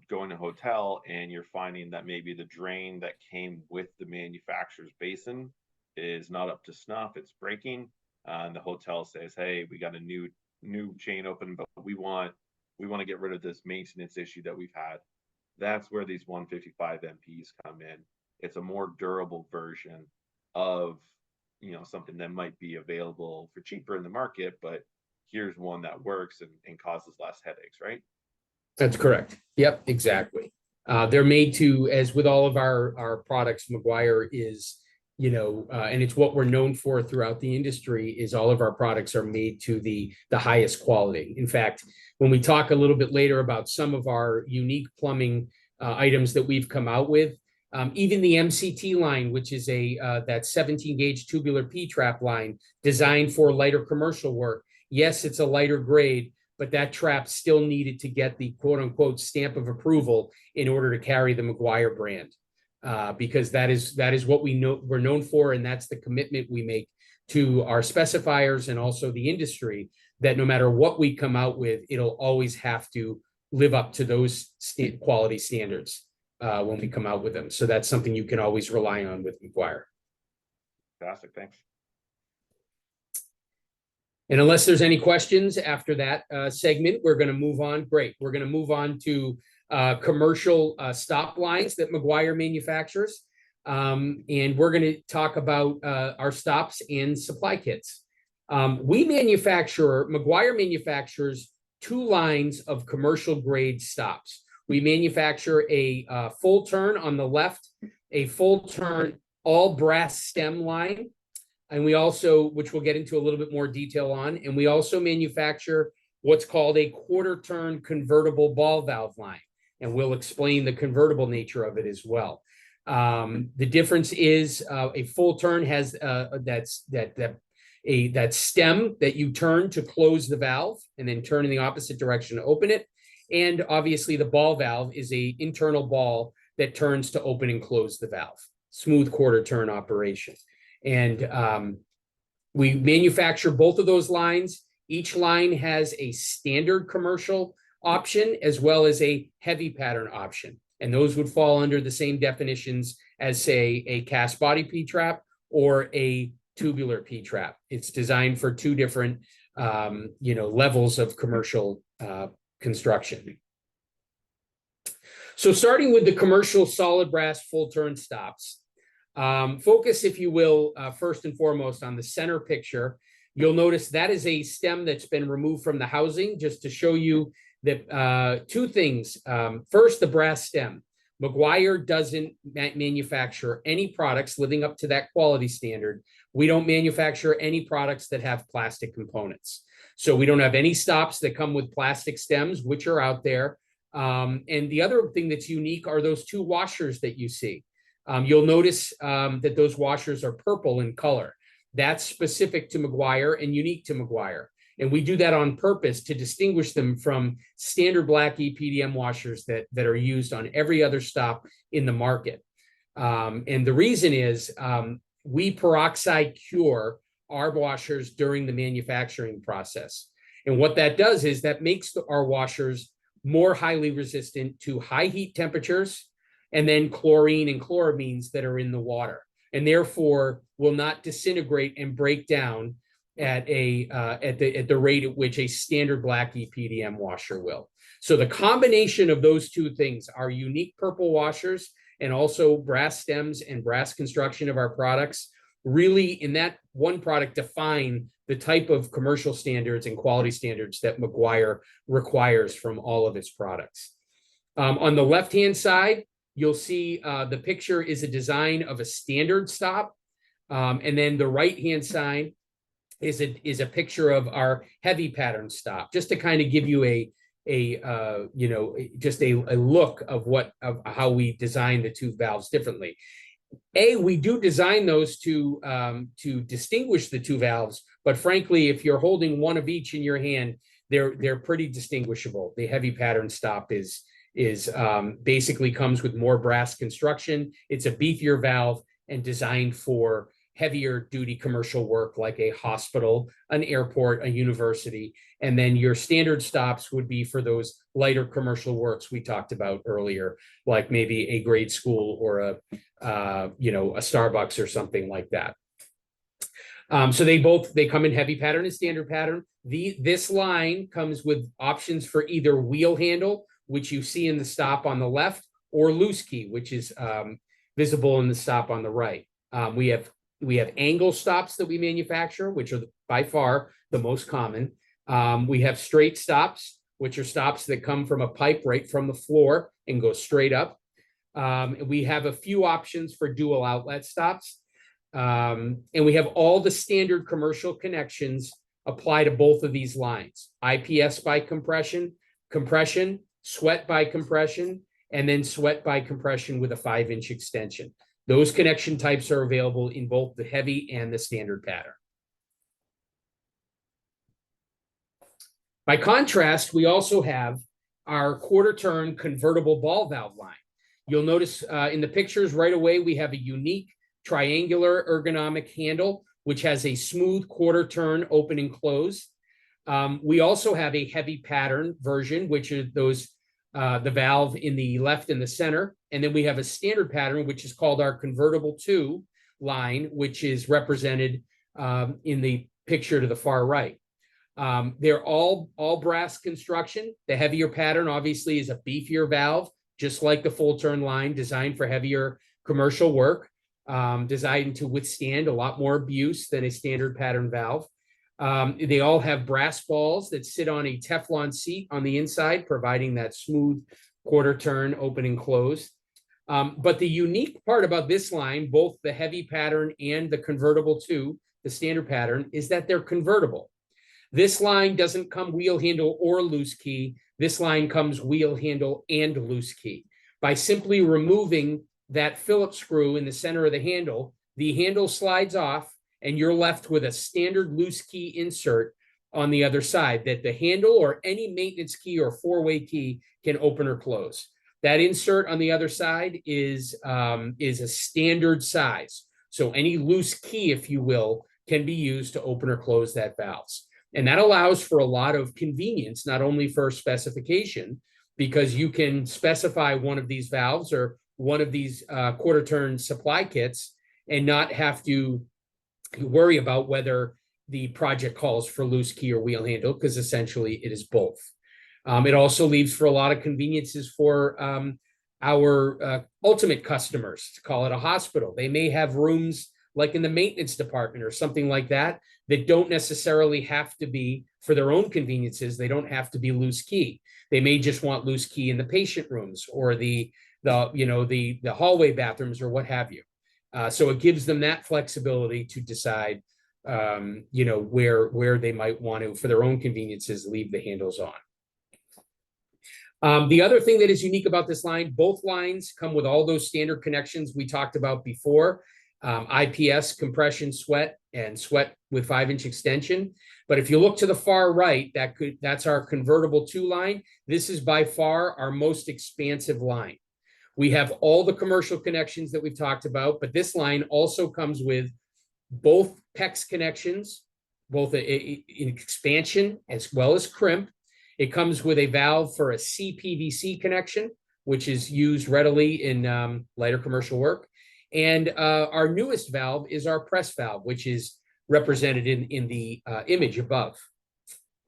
Speaker 1: going to a hotel and you're finding that maybe the drain that came with the manufacturer's basin is not up to snuff, it's breaking, and the hotel says, hey, we got a new chain open, but we want to get rid of this maintenance issue that we've had. That's where these 155 MPs come in. It's a more durable version of something that might be available for cheaper in the market, but here's one that works and causes less headaches, right?
Speaker 2: That's correct. Yep, exactly. They're made to, as with all of our products, Maguire is, and it's what we're known for throughout the industry, is all of our products are made to the highest quality. In fact, when we talk a little bit later about some of our unique plumbing items that we've come out with, even the MCT line, which is that 17 gauge tubular P-trap line designed for lighter commercial work. Yes, it's a lighter grade, but that trap still needed to get the quote unquote stamp of approval in order to carry the Maguire brand. Because that is what we're known for, and that's the commitment we make to our specifiers and also the industry, that no matter what we come out with, it'll always have to live up to those quality standards when we come out with them. So that's something you can always rely on with Maguire.
Speaker 1: Fantastic, thanks.
Speaker 2: And unless there's any questions after that segment, we're going to move on. Great. We're going to move on to commercial stop lines that Maguire manufactures. And we're going to talk about our stops and supply kits. Maguire manufactures 2 lines of commercial grade stops. We manufacture a full turn on the left, a full turn all brass stem line. And we also, which we'll get into a little bit more detail on, and we also manufacture what's called a quarter turn convertible ball valve line. And we'll explain the convertible nature of it as well. The difference is a full turn has that stem that you turn to close the valve and then turn in the opposite direction to open it. And obviously the ball valve is an internal ball that turns to open and close the valve. Smooth quarter turn operation. And we manufacture both of those lines. Each line has a standard commercial option as well as a heavy pattern option. And those would fall under the same definitions as, say, a cast body P-trap or a tubular P-trap. It's designed for 2 different, levels of commercial construction. So starting with the commercial solid brass full turn stops, focus, if you will, first and foremost on the center picture. You'll notice that is a stem that's been removed from the housing, just to show you that 2 things. First, the brass stem. Maguire doesn't manufacture any products living up to that quality standard. We don't manufacture any products that have plastic components. So we don't have any stops that come with plastic stems, which are out there. And the other thing that's unique are those two washers that you see. You'll notice that those washers are purple in color. That's specific to Maguire and unique to Maguire. And we do that on purpose to distinguish them from standard black EPDM washers that are used on every other stop in the market. And the reason is we peroxide cure our washers during the manufacturing process. And what that does is that makes our washers more highly resistant to high heat temperatures and then chlorine and chloramines that are in the water, and therefore will not disintegrate and break down at the rate at which a standard black EPDM washer will. So the combination of those two things, our unique purple washers and also brass stems and brass construction of our products, really in that one product define the type of commercial standards and quality standards that Maguire requires from all of its products. On the left-hand side, you'll see the picture is a design of a standard stop. And then the right-hand side is a picture of our heavy pattern stop, just to kind of give you a look of how we design the two valves differently. We do design those to distinguish the two valves, but frankly, if you're holding one of each in your hand, they're pretty distinguishable. The heavy pattern stop is basically comes with more brass construction. It's a beefier valve and designed for heavier duty commercial work like a hospital, an airport, a university. And then your standard stops would be for those lighter commercial works we talked about earlier, like maybe a grade school or a Starbucks or something like that. So they come in heavy pattern and standard pattern. This line comes with options for either wheel handle, which you see in the stop on the left, or loose key, which is visible in the stop on the right. We have angle stops that we manufacture, which are by far the most common. We have straight stops, which are stops that come from a pipe right from the floor and go straight up. We have a few options for dual outlet stops. And we have all the standard commercial connections apply to both of these lines: IPS by compression, sweat by compression, and then sweat by compression with a 5-inch extension. Those connection types are available in both the heavy and the standard pattern. By contrast, we also have our quarter-turn convertible ball valve line. You'll notice in the pictures right away, we have a unique triangular ergonomic handle, which has a smooth quarter-turn open and close. We also have a heavy pattern version, which are those the valve in the left and the center. And then we have a standard pattern, which is called our convertible 2 line, which is represented in the picture to the far right. They're all brass construction. The heavier pattern obviously is a beefier valve, just like the full turn line, designed for heavier commercial work, designed to withstand a lot more abuse than a standard pattern valve. They all have brass balls that sit on a Teflon seat on the inside, providing that smooth quarter turn open and close. But the unique part about this line, both the heavy pattern and the convertible 2, the standard pattern, is that they're convertible. This line doesn't come wheel handle or loose key. This line comes wheel handle and loose key. By simply removing that Phillips screw in the center of the handle slides off, and you're left with a standard loose key insert on the other side that the handle or any maintenance key or 4-way key can open or close. That insert on the other side is a standard size. So any loose key, if you will, can be used to open or close that valves. And that allows for a lot of convenience, not only for specification, because you can specify one of these valves or one of these quarter turn supply kits and not have to worry about whether the project calls for loose key or wheel handle, because essentially it is both. It also leaves for a lot of conveniences for our ultimate customers, to call it a hospital. They may have rooms like in the maintenance department or something like that don't necessarily have to be, for their own conveniences, they don't have to be loose key. They may just want loose key in the patient rooms or the the hallway bathrooms or what have you. So it gives them that flexibility to decide, where they might want to, for their own conveniences, leave the handles on. The other thing that is unique about this line, both lines come with all those standard connections we talked about before, IPS, compression, sweat, and sweat with 5-inch extension. But if you look to the far right, that's our convertible 2 line. This is by far our most expansive line. We have all the commercial connections that we've talked about, but this line also comes with both PEX connections, both in expansion as well as crimp. It comes with a valve for a CPVC connection, which is used readily in lighter commercial work. And our newest valve is our press valve, which is represented in the image above.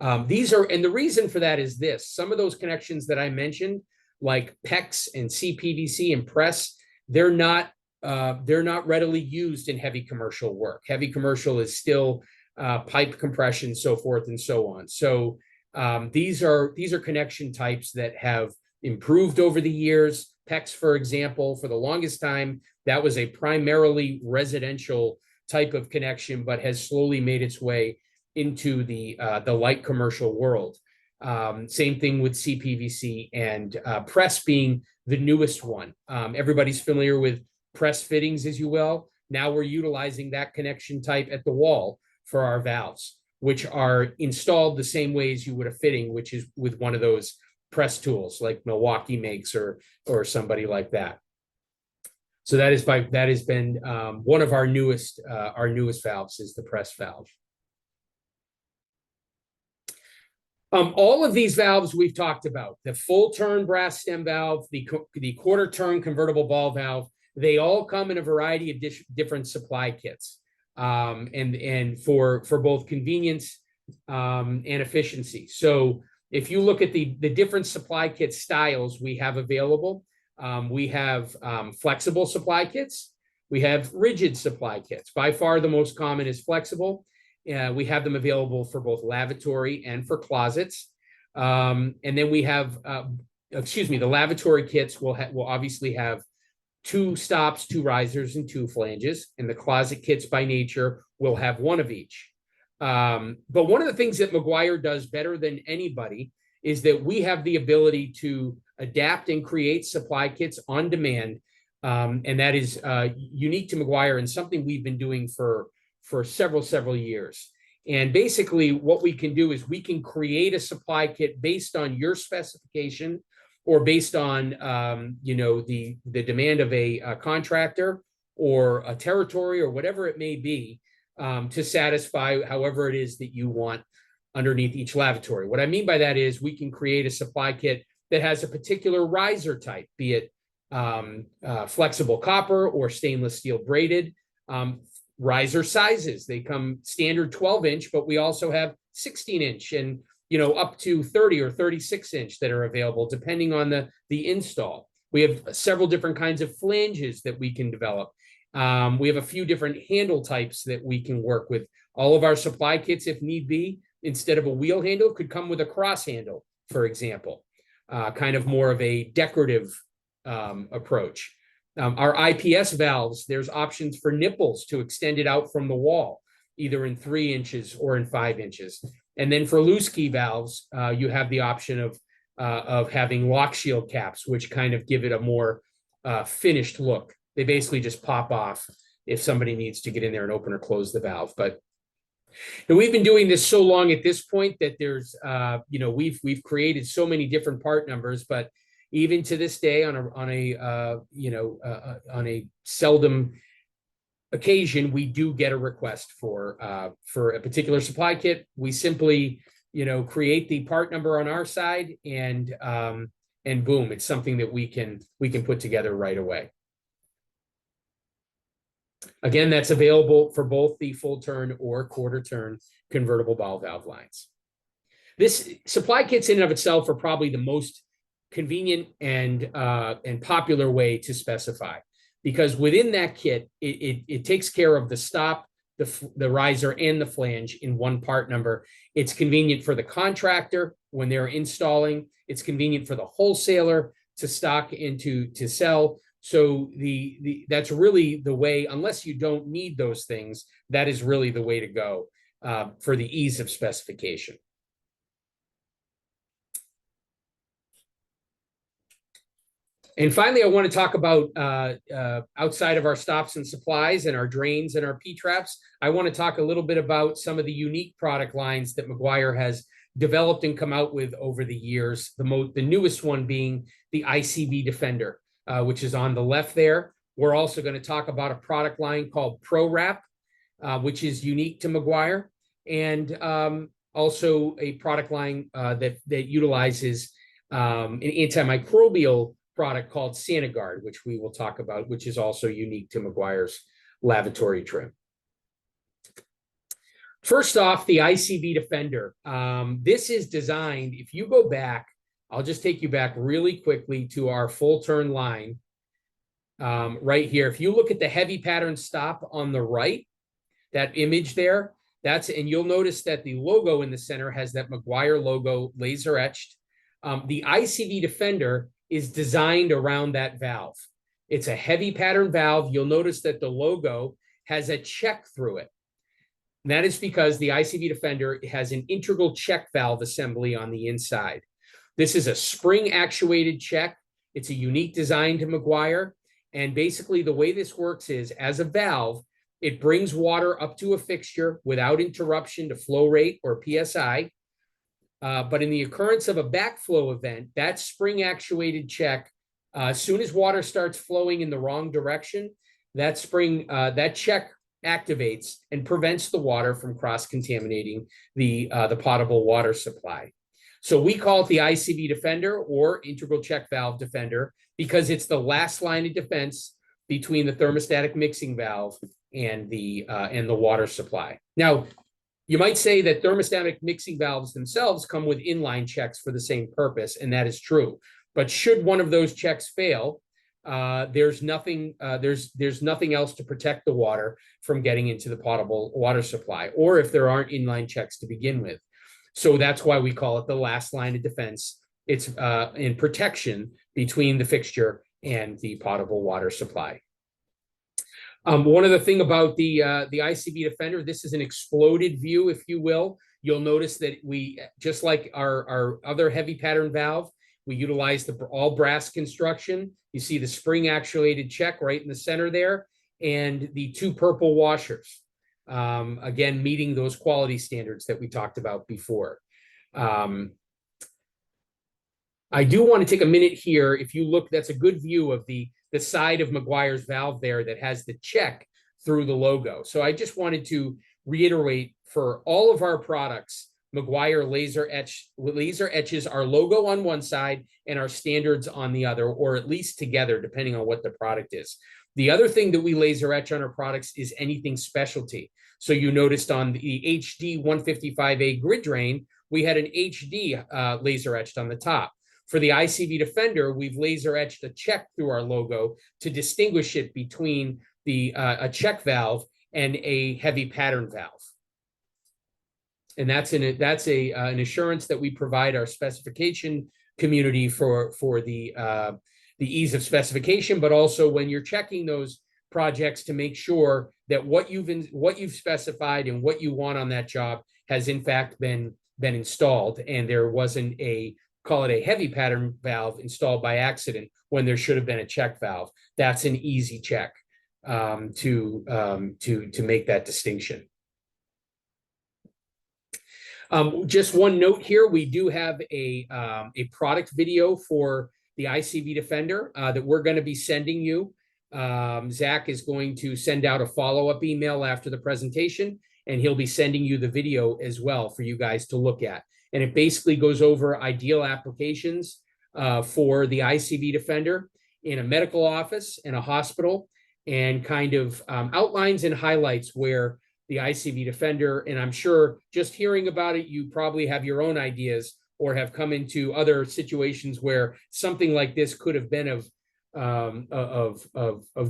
Speaker 2: And the reason for that is this: some of those connections that I mentioned, like PEX and CPVC and press, they're not readily used in heavy commercial work. Heavy commercial is still pipe compression, so forth and so on. So these are connection types that have improved over the years. PEX, for example, for the longest time, that was a primarily residential type of connection, but has slowly made its way into the light commercial world. Same thing with CPVC and press being the newest one. Everybody's familiar with press fittings, as you will. Now we're utilizing that connection type at the wall for our valves, which are installed the same way as you would a fitting, which is with one of those press tools like Milwaukee makes or somebody like that. So that has been one of our newest valves is the press valve. All of these valves we've talked about, the full turn brass stem valve, the quarter turn convertible ball valve, they all come in a variety of different supply kits, and for both convenience and efficiency. So if you look at the different supply kit styles we have available, we have flexible supply kits, we have rigid supply kits. By far the most common is flexible. We have them available for both lavatory and for closets. And then we have, the lavatory kits will obviously have 2 stops, 2 risers, and 2 flanges. And the closet kits by nature will have 1 of each. But one of the things that Maguire does better than anybody is that we have the ability to adapt and create supply kits on demand. And that is unique to Maguire and something we've been doing for several years. And basically what we can do is we can create a supply kit based on your specification or based on the demand of a contractor or a territory or whatever it may be, to satisfy however it is that you want underneath each lavatory. What I mean by that is we can create a supply kit that has a particular riser type, be it flexible copper or stainless steel braided. Riser sizes, they come standard 12-inch, but we also have 16-inch and up to 30 or 36-inch that are available depending on the install. We have several different kinds of flanges that we can develop. We have a few different handle types that we can work with. All of our supply kits, if need be, instead of a wheel handle, could come with a cross handle, for example, kind of more of a decorative approach. Our IPS valves, there's options for nipples to extend it out from the wall, either in 3 inches or in 5 inches. And then for loose key valves, you have the option of having lock shield caps, which kind of give it a more finished look. They basically just pop off if somebody needs to get in there and open or close the valve. But we've been doing this so long at this point that there's, we've created so many different part numbers, but even to this day, on a seldom occasion, we do get a request for a particular supply kit. We simply, create the part number on our side, and boom, it's something that we can put together right away. Again, that's available for both the full turn or quarter turn convertible ball valve lines. This supply kits in and of itself are probably the most convenient and popular way to specify, because within that kit, it takes care of the stop, the riser, and the flange in one part number. It's convenient for the contractor when they're installing. It's convenient for the wholesaler to stock and to sell. So that's really the way, unless you don't need those things, that is really the way to go for the ease of specification. And finally, I want to talk about outside of our stops and supplies and our drains and our P-traps, I want to talk a little bit about some of the unique product lines that Maguire has developed and come out with over the years. The newest one being the ICB Defender, which is on the left there. We're also going to talk about a product line called PRWrap, which is unique to Maguire, and also a product line that utilizes an antimicrobial product called Sagard, which we will talk about, which is also unique to Maguire's lavatory trim. First off, the ICB Defender. This is designed, if you go back, I'll just take you back really quickly to our full turn line right here. If you look at the heavy pattern stop on the right, that image there, and you'll notice that the logo in the center has that Maguire logo laser etched. The ICB Defender is designed around that valve. It's a heavy pattern valve. You'll notice that the logo has a check through it. And that is because the ICB Defender has an integral check valve assembly on the inside. This is a spring actuated check. It's a unique design to Maguire. And basically the way this works is, as a valve, it brings water up to a fixture without interruption to flow rate or PSI. But in the occurrence of a backflow event, that spring actuated check, as soon as water starts flowing in the wrong direction, that check activates and prevents the water from cross-contaminating the potable water supply. So we call it the ICB Defender, or Integral Check Valve Defender, because it's the last line of defense between the thermostatic mixing valve and the water supply. Now, you might say that thermostatic mixing valves themselves come with inline checks for the same purpose, and that is true. But should one of those checks fail, there's nothing else to protect the water from getting into the potable water supply, or if there aren't inline checks to begin with. So that's why we call it the last line of defense. It's in protection between the fixture and the potable water supply. One other thing about the ICB Defender, this is an exploded view, if you will. You'll notice that we, just like our other heavy pattern valve, we utilize the all brass construction. You see the spring actuated check right in the center there, and the two purple washers. Again, meeting those quality standards that we talked about before. I do want to take a minute here. If you look, that's a good view of the side of Maguire's valve there that has the check through the logo. So I just wanted to reiterate, for all of our products, Maguire laser etches our logo on one side and our standards on the other, or at least together, depending on what the product is. The other thing that we laser etch on our products is anything specialty. So you noticed on the HD 155A grid drain, we had an HD laser etched on the top. For the ICB Defender, we've laser etched a check through our logo to distinguish it between a check valve and a heavy pattern valve. And that's an assurance that we provide our specification community for the ease of specification, but also when you're checking those projects to make sure that what you've specified and what you want on that job has in fact been installed, and there wasn't call it a heavy pattern valve installed by accident when there should have been a check valve. That's an easy check to make that distinction. Just one note here, we do have a product video for the ICB Defender that we're going to be sending you. Zach is going to send out a follow-up email after the presentation, and he'll be sending you the video as well for you guys to look at. And it basically goes over ideal applications for the ICB Defender in a medical office, in a hospital, and kind of outlines and highlights where the ICB Defender, and I'm sure just hearing about it, you probably have your own ideas or have come into other situations where something like this could have been of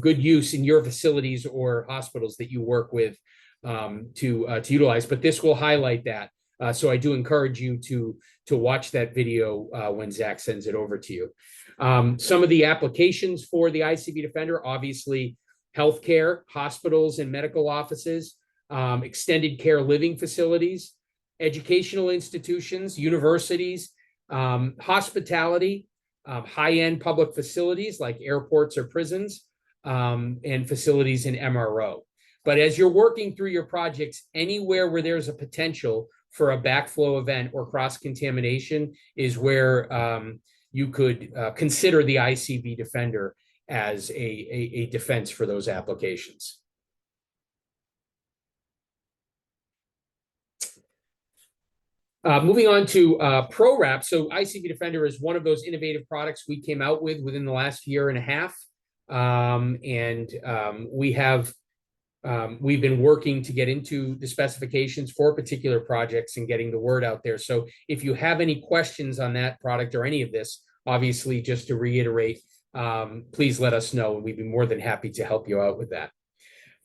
Speaker 2: good use in your facilities or hospitals that you work with to utilize. But this will highlight that. So I do encourage you to watch that video when Zach sends it over to you. Some of the applications for the ICB Defender, obviously, healthcare, hospitals and medical offices, extended care living facilities, educational institutions, universities, hospitality, high-end public facilities like airports or prisons, and facilities in MRO. But as you're working through your projects, anywhere where there's a potential for a backflow event or cross-contamination is where you could consider the ICB Defender as a defense for those applications. Moving on to PRWrap. So ICB Defender is one of those innovative products we came out with within the last year and a half. We've been working to get into the specifications for particular projects and getting the word out there. So if you have any questions on that product or any of this, obviously, just to reiterate, please let us know, and we'd be more than happy to help you out with that.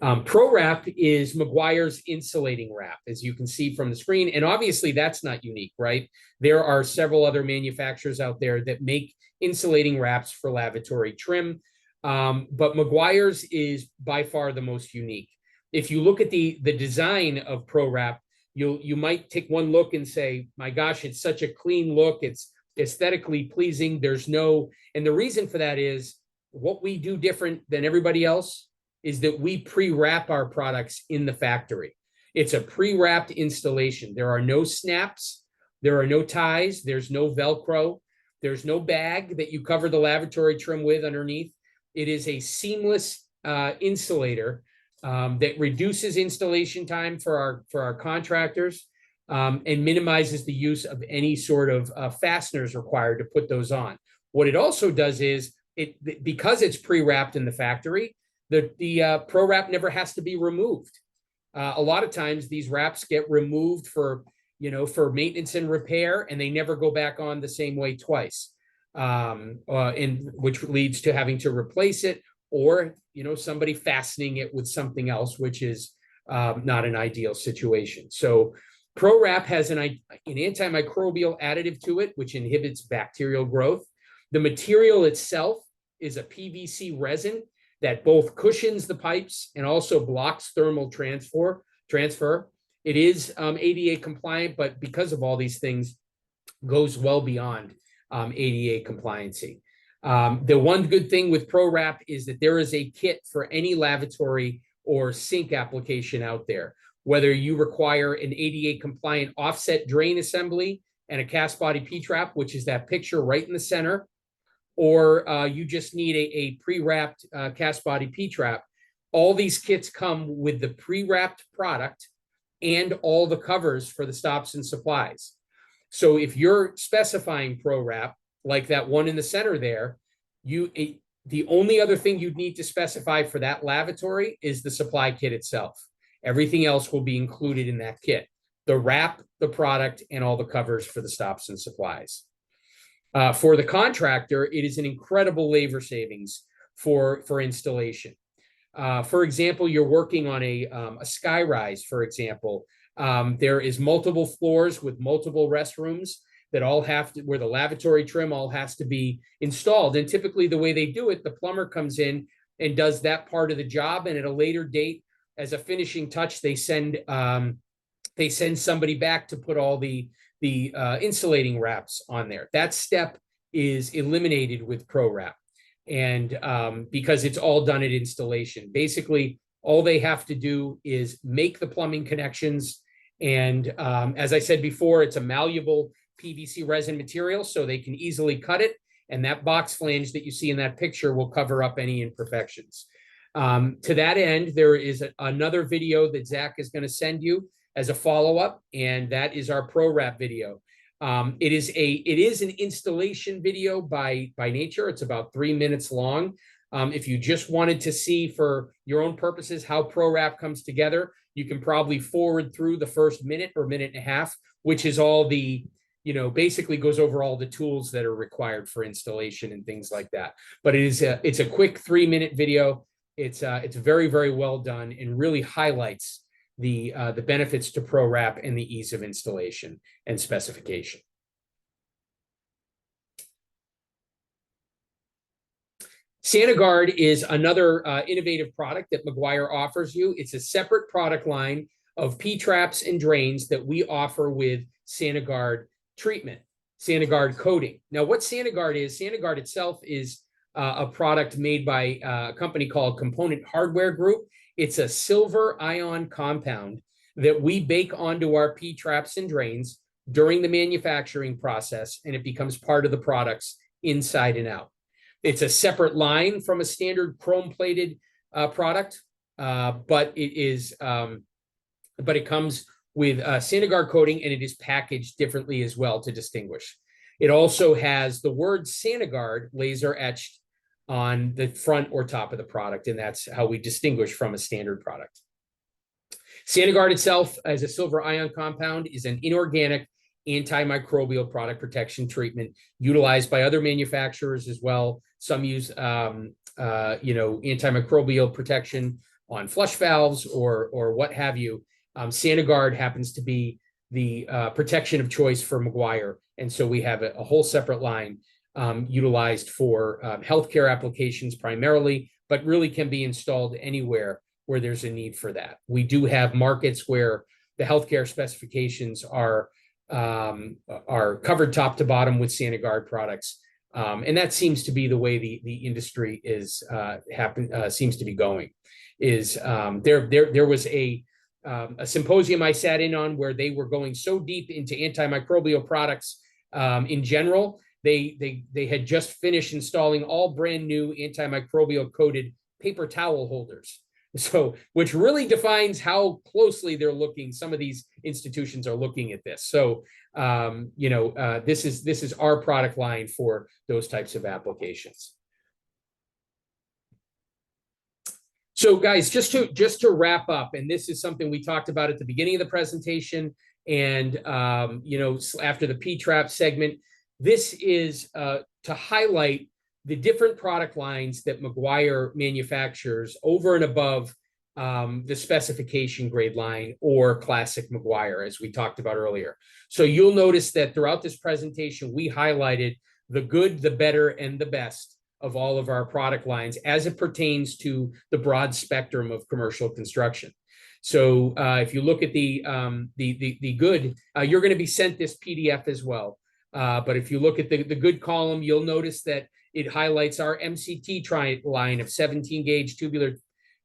Speaker 2: PRWrap is Maguire's insulating wrap, as you can see from the screen. And obviously, that's not unique, right? There are several other manufacturers out there that make insulating wraps for lavatory trim. But Maguire's is by far the most unique. If you look at the design of PRWrap, you might take one look and say, my gosh, it's such a clean look. It's aesthetically pleasing. And the reason for that is what we do different than everybody else is that we pre-wrap our products in the factory. It's a pre-wrapped installation. There are no snaps, there are no ties, there's no Velcro, there's no bag that you cover the lavatory trim with underneath. It is a seamless insulator that reduces installation time for our contractors and minimizes the use of any sort of fasteners required to put those on. What it also does is, because it's pre-wrapped in the factory, the PRWrap never has to be removed. A lot of times these wraps get removed for maintenance and repair, and they never go back on the same way twice. Which leads to having to replace it, or somebody fastening it with something else, which is not an ideal situation. So PRWrap has an antimicrobial additive to it, which inhibits bacterial growth. The material itself is a PVC resin that both cushions the pipes and also blocks thermal transfer. It is ADA compliant, but because of all these things, goes well beyond ADA compliancy. The one good thing with PRWrap is that there is a kit for any lavatory or sink application out there. Whether you require an ADA compliant offset drain assembly and a cast body P-trap, which is that picture right in the center, or you just need a pre-wrapped cast body P-trap, all these kits come with the pre-wrapped product and all the covers for the stops and supplies. So if you're specifying PRWrap, like that one in the center there, the only other thing you'd need to specify for that lavatory is the supply kit itself. Everything else will be included in that kit: the wrap, the product, and all the covers for the stops and supplies. For the contractor, it is an incredible labor savings for installation. For example, you're working on a skyrise, for example. There is multiple floors with multiple restrooms that all where the lavatory trim all has to be installed. And typically the way they do it, the plumber comes in and does that part of the job. And at a later date, as a finishing touch, they send somebody back to put all the insulating wraps on there. That step is eliminated with PRWrap. And because it's all done at installation, basically all they have to do is make the plumbing connections. And as I said before, it's a malleable PVC resin material, so they can easily cut it. And that box flange that you see in that picture will cover up any imperfections. To that end, there is another video that Zach is going to send you as a follow-up, and that is our PRWrap video. It is an installation video by nature. It's about 3 minutes long. If you just wanted to see for your own purposes how PRWrap comes together, you can probably forward through the first minute or minute and a half, which is all the, basically goes over all the tools that are required for installation and things like that. But it's a quick 3 minute video. It's very, very well done and really highlights the benefits to PRWrap and the ease of installation and specification. Sagard is another innovative product that Maguire offers you. It's a separate product line of P-traps and drains that we offer with Sagard treatment, Sagard coating. Now, what Sagard itself is a product made by a company called Component Hardware Group. It's a silver ion compound that we bake onto our P-traps and drains during the manufacturing process, and it becomes part of the products inside and out. It's a separate line from a standard chrome-plated product, but it comes with Sagard coating, and it is packaged differently as well to distinguish. It also has the word Sagard laser etched on the front or top of the product, and that's how we distinguish from a standard product. Sagard itself, as a silver ion compound, is an inorganic antimicrobial product protection treatment utilized by other manufacturers as well. Some use, antimicrobial protection on flush valves or what have you. Sagard happens to be the protection of choice for Maguire, and so we have a whole separate line utilized for healthcare applications primarily, but really can be installed anywhere where there's a need for that. We do have markets where the healthcare specifications are covered top to bottom with Sagard products, and that seems to be the way the industry seems to be going. There was a symposium I sat in on where they were going so deep into antimicrobial products in general. They had just finished installing all brand new antimicrobial coated paper towel holders. So, which really defines how closely they're looking. Some of these institutions are looking at this. So, this is our product line for those types of applications. So, guys, just to wrap up, and this is something we talked about at the beginning of the presentation, and after the P-trap segment, this is to highlight the different product lines that Maguire manufactures over and above the specification grade line or classic Maguire, as we talked about earlier. So you'll notice that throughout this presentation, we highlighted the good, the better, and the best of all of our product lines as it pertains to the broad spectrum of commercial construction. So if you look at the good, you're going to be sent this PDF as well. But if you look at the good column, you'll notice that it highlights our MCT line of 17 gauge tubular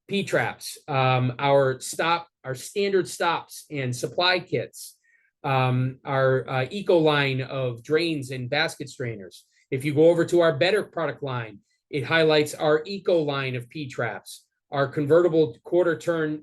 Speaker 2: P-traps, our standard stops and supply kits, our eco line of drains and basket strainers. If you go over to our better product line, it highlights our eco line of P-traps, our convertible to quarter turn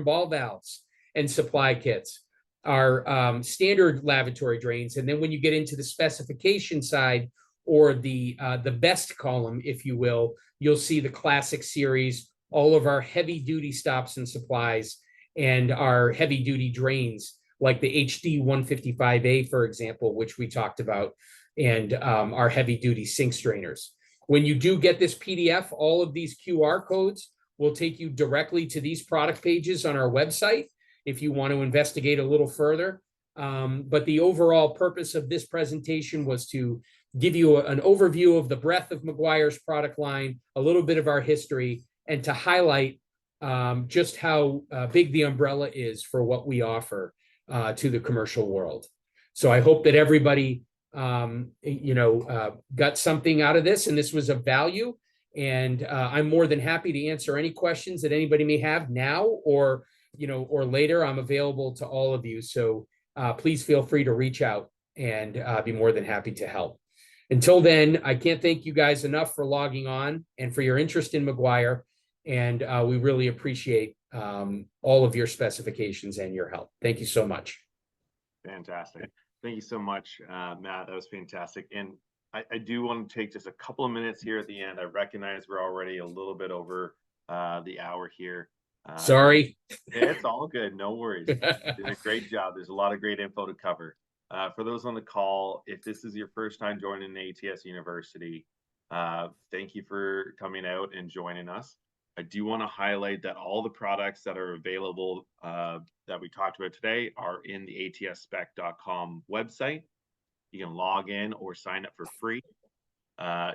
Speaker 2: ball valves and supply kits, our standard lavatory drains. And then when you get into the specification side, or the best column, if you will, you'll see the classic series, all of our heavy duty stops and supplies, and our heavy duty drains, like the HD 155A, for example, which we talked about, and our heavy duty sink strainers. When you do get this PDF, all of these QR codes will take you directly to these product pages on our website if you want to investigate a little further. But the overall purpose of this presentation was to give you an overview of the breadth of Maguire's product line, a little bit of our history, and to highlight just how big the umbrella is for what we offer to the commercial world. So I hope that everybody, got something out of this, and this was of value. And I'm more than happy to answer any questions that anybody may have now or later. I'm available to all of you. So please feel free to reach out, and be more than happy to help. Until then, I can't thank you guys enough for logging on and for your interest in Maguire. And we really appreciate all of your specifications and your help. Thank you so much.
Speaker 1: Fantastic. Thank you so much, Matt. That was fantastic. And I do want to take just a couple of minutes here at the end. I recognize we're already a little bit over the hour here.
Speaker 2: Sorry.
Speaker 1: It's all good. No worries. You did a great job. There's a lot of great info to cover. For those on the call, if this is your first time joining ATS University, thank you for coming out and joining us. I do want to highlight that all the products that are available that we talked about today are in the ATSspec.com website. You can log in or sign up for free.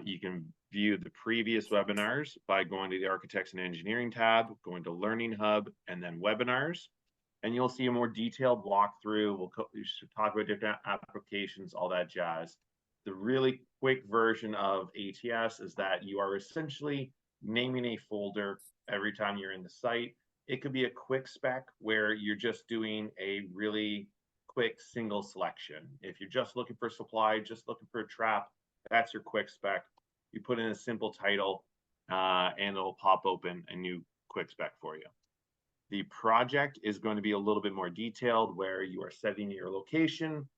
Speaker 1: You can view the previous webinars by going to the Architects and Engineering tab, going to Learning Hub, and then Webinars. And you'll see a more detailed walkthrough. We'll talk about different applications, all that jazz. The really quick version of ATS is that you are essentially naming a folder every time you're in the site. It could be a quick spec where you're just doing a really quick single selection. If you're just looking for supply, just looking for a trap, that's your quick spec. You put in a simple title and it'll pop open a new quick spec for you. The project is going to be a little bit more detailed where you are setting your location,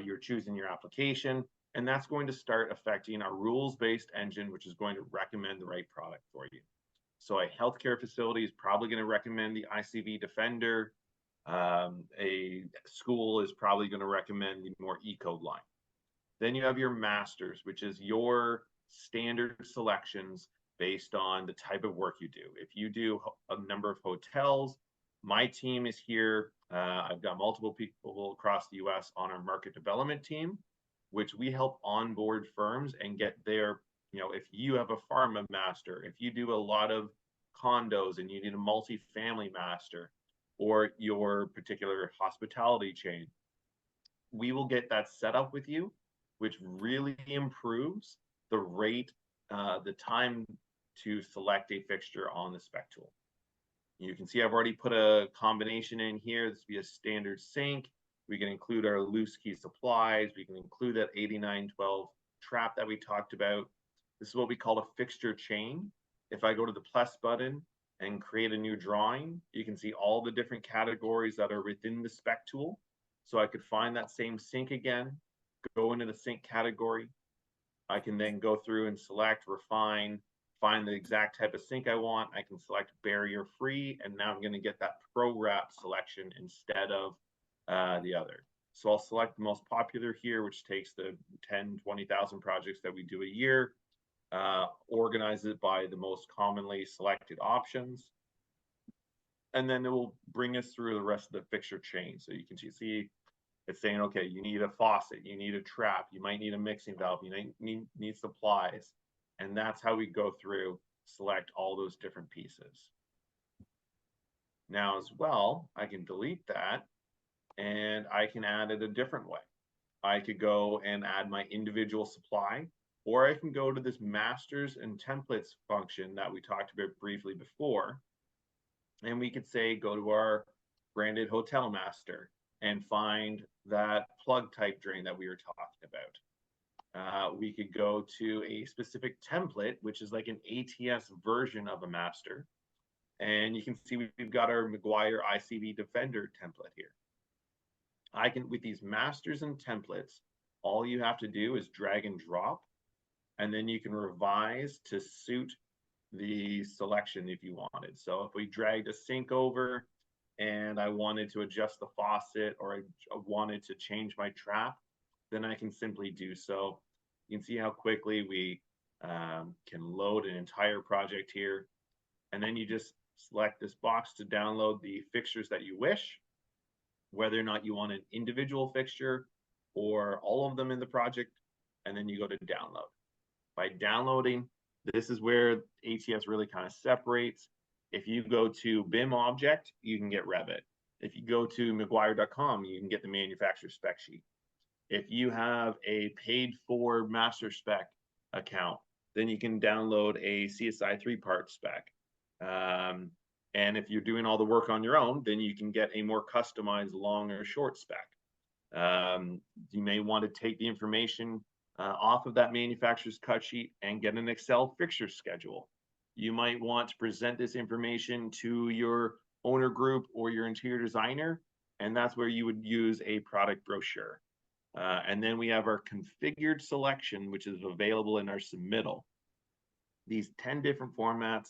Speaker 1: you're choosing your application, and that's going to start affecting our rules-based engine, which is going to recommend the right product for you. So a healthcare facility is probably going to recommend the ICB Defender. A school is probably going to recommend the more E-code line. Then you have your masters, which is your standard selections based on the type of work you do. If you do a number of hotels, my team is here. I've got multiple people across the US on our market development team, which we help onboard firms and get their, if you have a pharma master, if you do a lot of condos and you need a multifamily master, or your particular hospitality chain, we will get that set up with you, which really improves the rate, the time to select a fixture on the SpecTool. You can see I've already put a combination in here. This would be a standard sink. We can include our loose key supplies. We can include that 8912 trap that we talked about. This is what we call a fixture chain. If I go to the plus button and create a new drawing, you can see all the different categories that are within the SpecTool. So I could find that same sink again, go into the sink category. I can then go through and select, refine, find the exact type of sink I want. I can select barrier free, and now I'm going to get that PRWrap selection instead of the other. So I'll select the most popular here, which takes the 10, 20,000 projects that we do a year, organize it by the most commonly selected options, and then it will bring us through the rest of the fixture chain. So you can see it's saying, okay, you need a faucet, you need a trap, you might need a mixing valve, you need supplies. And that's how we go through, select all those different pieces. Now as well, I can delete that and I can add it a different way. I could go and add my individual supply, or I can go to this masters and templates function that we talked about briefly before. And we could say, go to our branded hotel master and find that plug type drain that we were talking about. We could go to a specific template, which is like an ATS version of a master. And you can see we've got our Maguire ICB Defender template here. I can, with these masters and templates, all you have to do is drag and drop, and then you can revise to suit the selection if you wanted. So if we dragged a sink over and I wanted to adjust the faucet, or I wanted to change my trap, then I can simply do so. You can see how quickly we can load an entire project here. And then you just select this box to download the fixtures that you wish, whether or not you want an individual fixture or all of them in the project, and then you go to download. By downloading, this is where ATS really kind of separates. If you go to BIM object, you can get Revit. If you go to Maguire.com, you can get the manufacturer spec sheet. If you have a paid for master spec account, then you can download a CSI 3-part spec. And if you're doing all the work on your own, then you can get a more customized long or short spec. You may want to take the information off of that manufacturer's cut sheet and get an Excel fixture schedule. You might want to present this information to your owner group or your interior designer, and that's where you would use a product brochure. And then we have our configured selection, which is available in our submittal. These 10 different formats,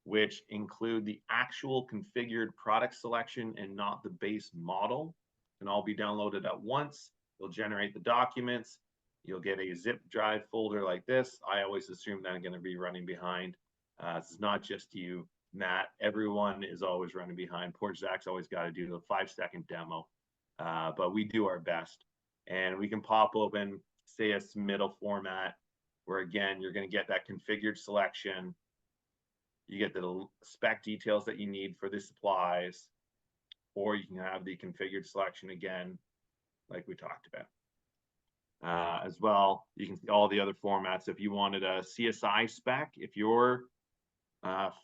Speaker 1: which include the actual configured product selection and not the base model, can all be downloaded at once. You'll generate the documents. You'll get a zip drive folder like this. I always assume that I'm going to be running behind. It's not just you Matt, everyone is always running behind. Poor Zach's always got to do the 5-second demo, but we do our best. And we can pop open, say, a submittal format where, again, you're going to get that configured selection. You get the spec details that you need for the supplies, or you can have the configured selection again, like we talked about. As well, you can see all the other formats. If you wanted a CSI spec, if your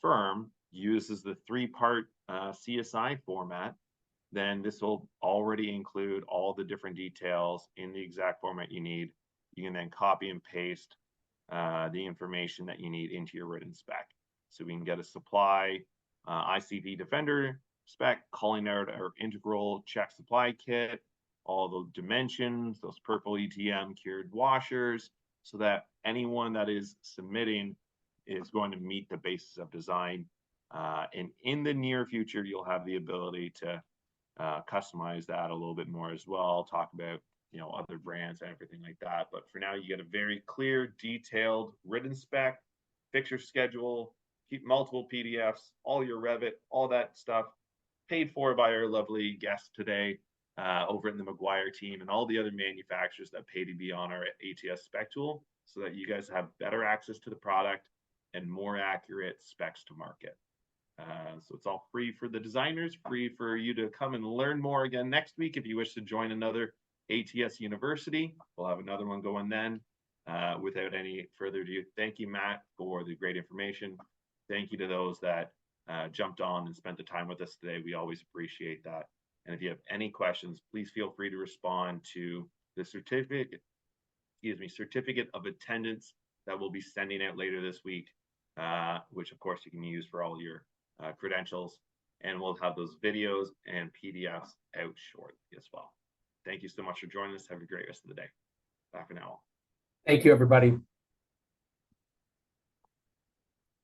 Speaker 1: firm uses the 3-part CSI format, then this will already include all the different details in the exact format you need. You can then copy and paste the information that you need into your written spec. So we can get a supply ICB Defender spec, calling out our integral check supply kit, all the dimensions, those purple ETM cured washers, so that anyone that is submitting is going to meet the basis of design. And in the near future, you'll have the ability to customize that a little bit more as well. Talk about, you know, other brands and everything like that. But for now, you get a very clear, detailed written spec, fixture schedule, keep multiple PDFs, all your Revit, all that stuff, paid for by our lovely guests today over in the Maguire team and all the other manufacturers that pay to be on our ATS SpecTool, so that you guys have better access to the product and more accurate specs to market. So it's all free for the designers, free for you to come and learn more again next week. If you wish to join another ATS University, we'll have another one going then. Without any further ado, thank you, Matt, for the great information. Thank you to those that jumped on and spent the time with us today. We always appreciate that. And if you have any questions, please feel free to respond to the certificate of attendance that we'll be sending out later this week, which of course you can use for all your credentials. And we'll have those videos and PDFs out shortly as well. Thank you so much for joining us. Have a great rest of the day. Bye for now.
Speaker 2: Thank you, everybody.